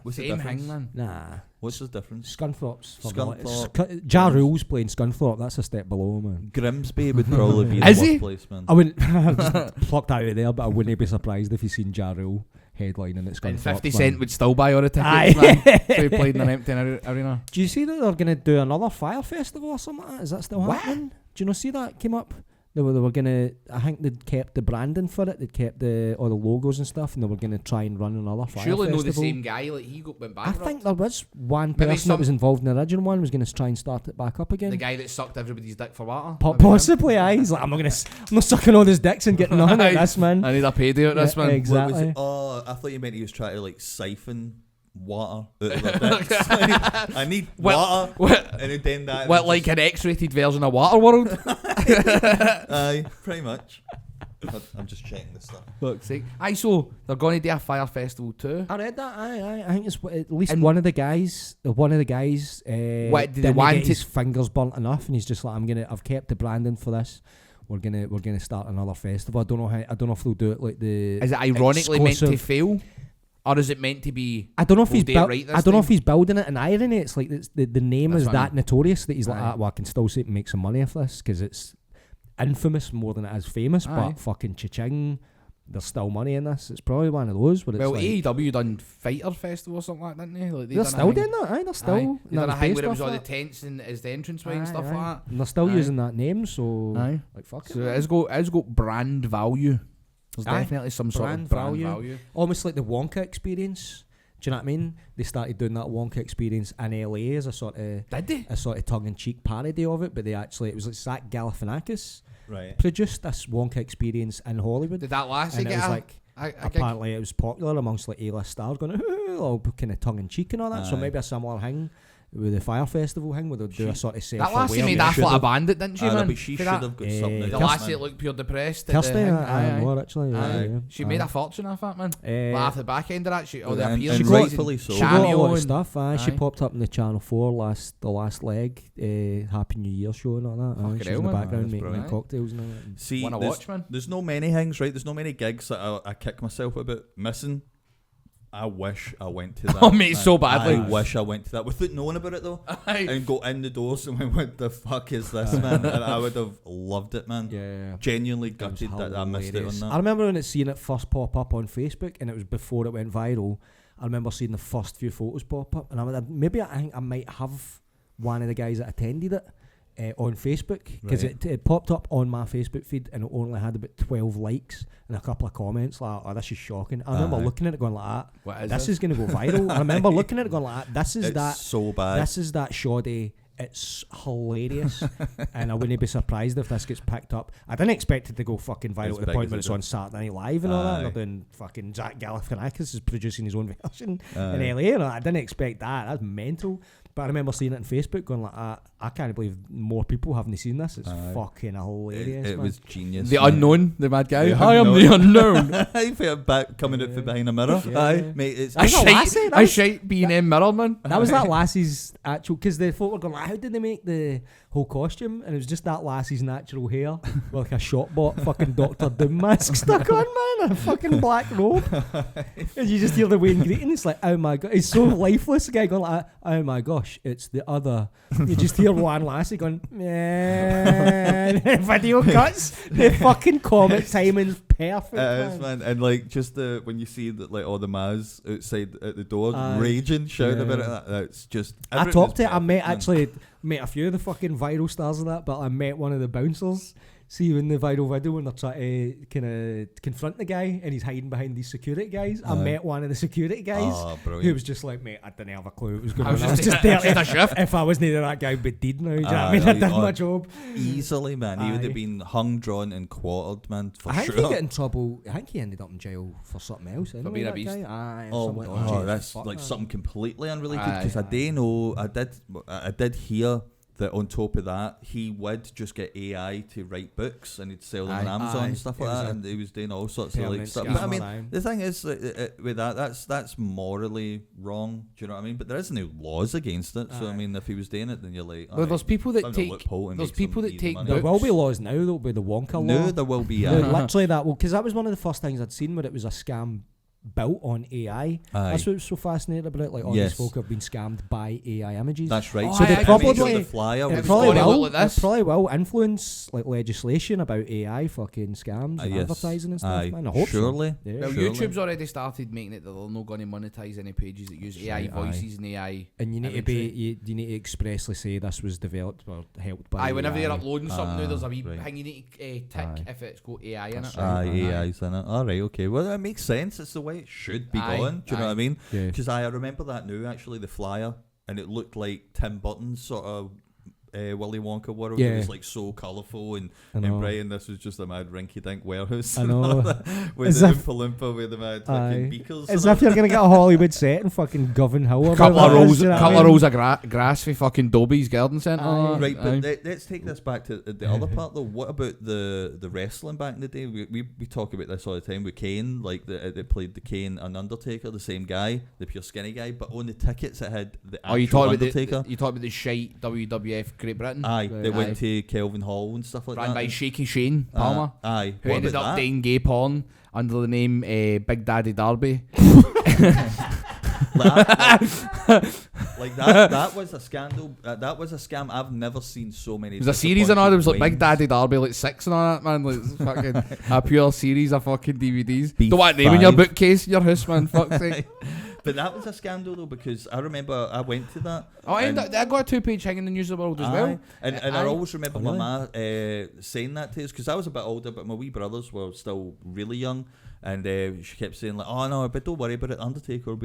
What's the Same difference? thing, man. Nah. What's the difference? Scunthorpe's. Scunthorpe. Ja Rule's playing Scunthorpe. That's a step below, man. Grimsby would probably be the Is he? worst place, man. I wouldn't. I've just plucked out of there, but I wouldn't be surprised if you seen Ja Rule headlining at Scunthorpe. And 50 man. Cent would still buy all the tickets, Aye. man. So he played in an empty arena. Do you see that they're going to do another fire festival or something like that? Is that still What? happening? Do you not see that came up? They were going to, I think they'd kept the branding for it, they'd kept all the logos and stuff, and they were going to try and run another fire Surely festival. know the same guy, like he went I bankrupt. think there was one Maybe person that was involved in the original one was going to try and start it back up again. The guy that sucked everybody's dick for water. Maybe him. Possibly, aye. He's like, I'm not sucking all these dicks and getting on at this, man. I need a payday at this, Yeah, man. exactly. What was it? Oh, I thought you meant he was trying to like siphon water out of their dicks. Like, I need water. And then that. What, like an X-rated version of Waterworld? Aye, pretty much. I'm just checking this stuff. Fuck's sake. Aye, so they're going to do a fire festival too. I read that. Aye. I think it's at least And one of the guys. What did they they want get to- his fingers burnt enough, and he's just like, I've kept the branding for this. We're gonna start another festival. I don't know if they'll do it like the. Is it ironically meant to exclusive- fail, or is it meant to be? I don't know if we'll he's do it right this I don't know time? if he's building it in irony. It's like the name That's is what I that notorious that he's like, Aye. well, I can still make some money off this because it's infamous more than it is famous. Aye. But fucking cha-ching, there's still money in this. It's probably one of those where it's Well, like, AEW done Fighter Festival or something like that, didn't they? Like they're still doing that. Aye, they're still. They and done a that was thing based where it was off all the that. tents and as the entranceway and Aye, stuff aye. like that. And they're still Aye. using that name, so Aye. like fuck So it. it's got brand value. There's Aye. definitely some sort Brand of brand value. value. Almost like the Wonka Experience. Do you know what I mean? They started doing that Wonka Experience in LA as a sort of Did they? tongue-in-cheek parody of it, but it was like Zach Galifianakis Right. produced this Wonka Experience in Hollywood. Did that last? And it was like, a gig? apparently it was popular amongst like A-list stars going, all kind of tongue-in-cheek and all that. So Aye. maybe a similar thing with the Fire Festival thing where they'll do a sort of that lassie self-aware. made Yeah, Daft should've. like a bandit, didn't she, man? But she For should that. have got something. The out of lassie it, that man. looked pure depressed. at Kirsty, the thing. I more actually. Aye. Yeah. She made a fortune off that, man. Like after the back end of that, all the And appearances, rightfully so. She got a cameo lot of and- stuff. She Aye. popped up in the Channel 4 the last leg, Happy New Year show and all that. Fucking She's hell, in the man. background That's making brilliant. cocktails and all that. See, Wanna there's, watch, man? there's no many things, right? There's no many gigs that I kick myself about missing. I wish I went to that. Oh, mate, so badly. I wish I went to that without knowing about it though, Aye. and go in the doors and went, "What the fuck is this, man?" And I would have loved it, man. Yeah. Genuinely It was gutted that I missed it on hilarious. that. I remember when seeing it first pop up on Facebook, and it was before it went viral. I remember seeing the first few photos pop up, and I think I might have one of the guys that attended it on Facebook because Right. it popped up on my Facebook feed, and it only had about 12 likes and a couple of comments like, "Oh, this is shocking." I remember Aye. looking at it going like What that. is This is going to go viral. I remember looking at it going like that. This is It's that. so bad. This is that shoddy It's hilarious, and I wouldn't be surprised if this gets picked up. I didn't expect it to go fucking viral As to the big point as where it it's did. on Saturday Night Live and all that. And Aye. they're doing fucking Zach Galifianakis is producing his own version Aye. in LA. And I didn't expect that. That's mental. But I remember seeing it on Facebook, going like, I can't believe more people haven't seen this. It's Aye. fucking hilarious. It man. was genius. The mate. unknown, the mad guy. The I am the unknown. I felt back coming out from behind a mirror. Yeah. Aye, mate. It's I shite- lassie, that I was- shite being mirror, man. That was that lassie's actual, because the folk were going like, how did they make the whole costume? And it was just that lassie's natural hair with like a shot bought fucking Doctor Doom mask stuck on, man, and a fucking black robe. And you just hear the Wayne Greeting, it's like, oh my god, it's so lifeless. The guy going like, oh my gosh, it's the other. You just hear one lassie going, man. Video cuts. The fucking comic timing's perfect. It is, man. man, and like just when you see that, like all the Maz outside at the door Aye. raging, shouting Yeah. about it. That's just. I everything topped is it. I met perfect, met a few of the fucking viral stars of that, but I met one of the bouncers. See in the viral video when they're trying to kind of confront the guy and he's hiding behind these security guys. I Aye. met one of the security guys Oh, who brilliant. was just like, mate, I didn't have a clue what was going I was on. I was just- just there. just a shift. If I was near that guy, I'd be dead now. Do you know what I Aye, mean? I aye, did my aye. job. Easily, man. He would Aye. have been hung, drawn, and quartered, man, for I think sure. he got in trouble. I think he ended up in jail for something else. Anyway, being a that beast. guy. Aye, Oh, something my like that. God, that's Fuck, like man. something completely unrelated. Aye. Because I do know, I did hear that on top of that, he would just get AI to write books and he'd sell them on Aye. Amazon Aye. and stuff It like was that, a and he was doing all sorts of like permanent stuff. scam, But I mean, aye. the thing is, with that's morally wrong. Do you know what I mean? But there isn't any laws against it. So I Aye. mean, if he was doing it, then you're like, Well, there's people that found a take. loophole and There's make some people that easy take money. There books. will be laws now. There'll be the Wonka law. No, there will be. No, literally that will, because that was one of the first things I'd seen where it was a scam built on AI. Aye. That's what was so fascinating about it. Like all Yes. these folk have been scammed by AI images. That's right. Oh, So they aye, I probably- made sure the flyer it was probably gonna will. look like this. It probably will influence like legislation about AI fucking scams and Yes. advertising and stuff. Aye. Man, I hope Surely. so. Yeah. Well, Surely. YouTube's already started making it that they're not going to monetize any pages that use AI Right, aye. voices and AI. And you need to imagery. be you need to expressly say this was developed or helped by. Aye, whenever AI. you're uploading something now, there's a wee right. thing you need to tick Aye. if it's got AI in That's it. right. Aye, AI's in it. All right, okay. Well, that makes sense. It's the way it should be Aye, going. Do you know what I mean? Yeah. Because I remember that now, actually, the flyer, and it looked like Tim Burton's sort of Willy Wonka world. It Yeah. was like so colourful and I know. bright, and this was just a mad rinky-dink warehouse. I know. with As the if- Oompa Loompa with the mad Aye. fucking beakers. As and if you're gonna get a Hollywood set in fucking Govan Hill. or Couple of whatever it is, rows, you know what I couple of mean? rows of grass for fucking Dobie's Garden Centre. Aye. Right, but Aye. let's take this back to the other part though. What about the wrestling back in the day? We talk about this all the time with Kane, like they played the Kane and Undertaker, the same guy, the pure skinny guy, but on the tickets it had the actual Oh, you talk about Undertaker. you talk about the shite WWF Great Britain, Aye, they Right. went to Kelvin Hall and stuff like ran that. by Shaky Shane Palmer, Aye, who what ended about up that? doing gay porn under the name Big Daddy Darby. Like that was a scandal. That was a scam. I've never seen so many. There's a series and all. There was like Big wings. Daddy Darby, like 6 and all that, man. Like it's fucking a pure series of fucking DVDs. Beef Don't want name in your 5. bookcase, in your house, man. Fuck's sake. But that was a scandal though, because I remember I went to that. Oh, and- I got a 2-page thing in the News of the World as Aye. well. And I Aye. always remember Oh, my really? ma saying that to us, because I was a bit older, but my wee brothers were still really young, and she kept saying like, "Oh no, but don't worry about it. Undertaker will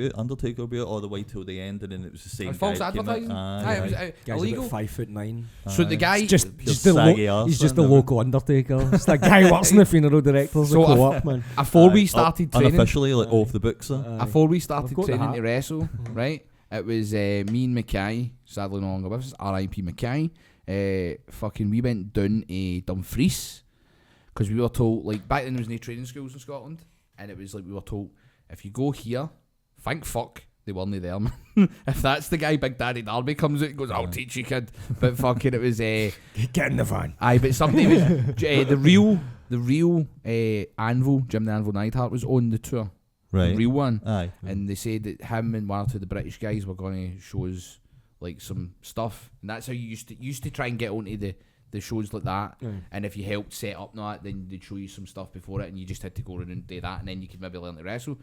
be out all the way till the end," and then it was the same. It was false guy that came out. advertising. Aye, It was aye. Guy's illegal. about 5'9". So the guy, Just Pure the saggy arse, he's just man, the that local Undertaker. It's that guy works in the funeral directors. So So co-op man. before we Aye. started training, unofficially, like Aye. off the books. before we I've started got the training hat. to wrestle, right? It was me and Mackay, sadly no longer with us, R.I.P. Mackay. Fucking, we went down to Dumfries because we were told, like, back then there was no training schools in Scotland, and it was like we were told, if you go here, thank fuck they weren't there, man. If that's the guy Big Daddy Darby comes out and goes, I'll teach you, kid. But fucking, it was Get in the van. aye, but somebody was the real Anvil, Jim the Anvil Neidhart was on the tour, Right. the real one. Aye. And they said that him and one or two of the British guys were going to show us like some stuff, and that's how you used to try and get onto the shows like that. Mm. And if you helped set up that, then they'd show you some stuff before it, and you just had to go around and do that, and then you could maybe learn to wrestle.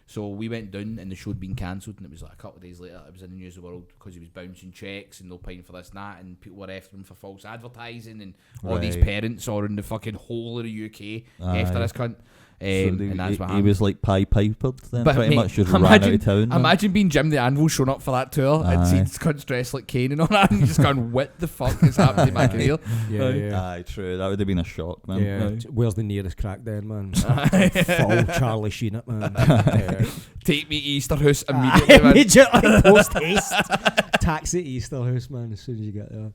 So we went down, and the show had been cancelled, and it was like a couple of days later, it was in the News of the World because he was bouncing checks and no paying for this and that, and people were after him for false advertising, and all these Right. parents are in the fucking whole of the UK Aye. after this cunt. And that's what he happened. was like Pipered then, But pretty mate, much just ran out of town. man. Imagine being Jim the Anvil showing up for that tour and Aye. seeing cunts dressed like Kane and all that, and just going, what the fuck is happening to my career? Aye, true. That would have been a shock, man. Yeah, Aye. where's the nearest crack then, man? Full Charlie Sheen it, man. Take me to Easterhouse immediately, man. Immediately, post haste. Taxi to Easterhouse, man, as soon as you get there.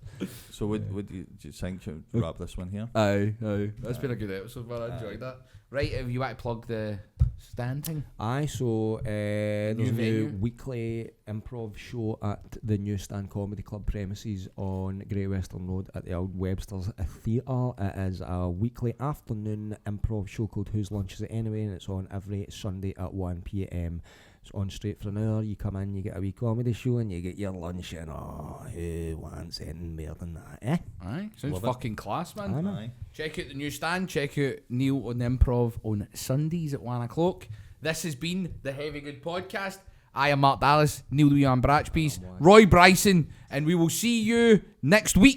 So would you think to wrap this one here? Aye. That's been a good episode, man. I enjoyed that. Right, if you want to plug the stand thing. Aye, so there's a venue. new weekly improv show at the New Stand Comedy Club premises on Great Western Road at the old Webster's Theatre. It is a weekly afternoon improv show called Whose Lunch Is It Anyway, and it's on every Sunday at 1 p.m. It's on straight for an hour. You come in, you get a wee comedy show, and you get your lunch, and who wants anything more than that, eh? Aye, sounds Love it. fucking class, man. Aye, man. Aye. Check out the new stand. Check out Neil on the Improv on Sundays at 1 o'clock. This has been the Heavy Good Podcast. I am Mark Dallas, Neil Leon Bratchpiece, Roy Bryson, and we will see you next week.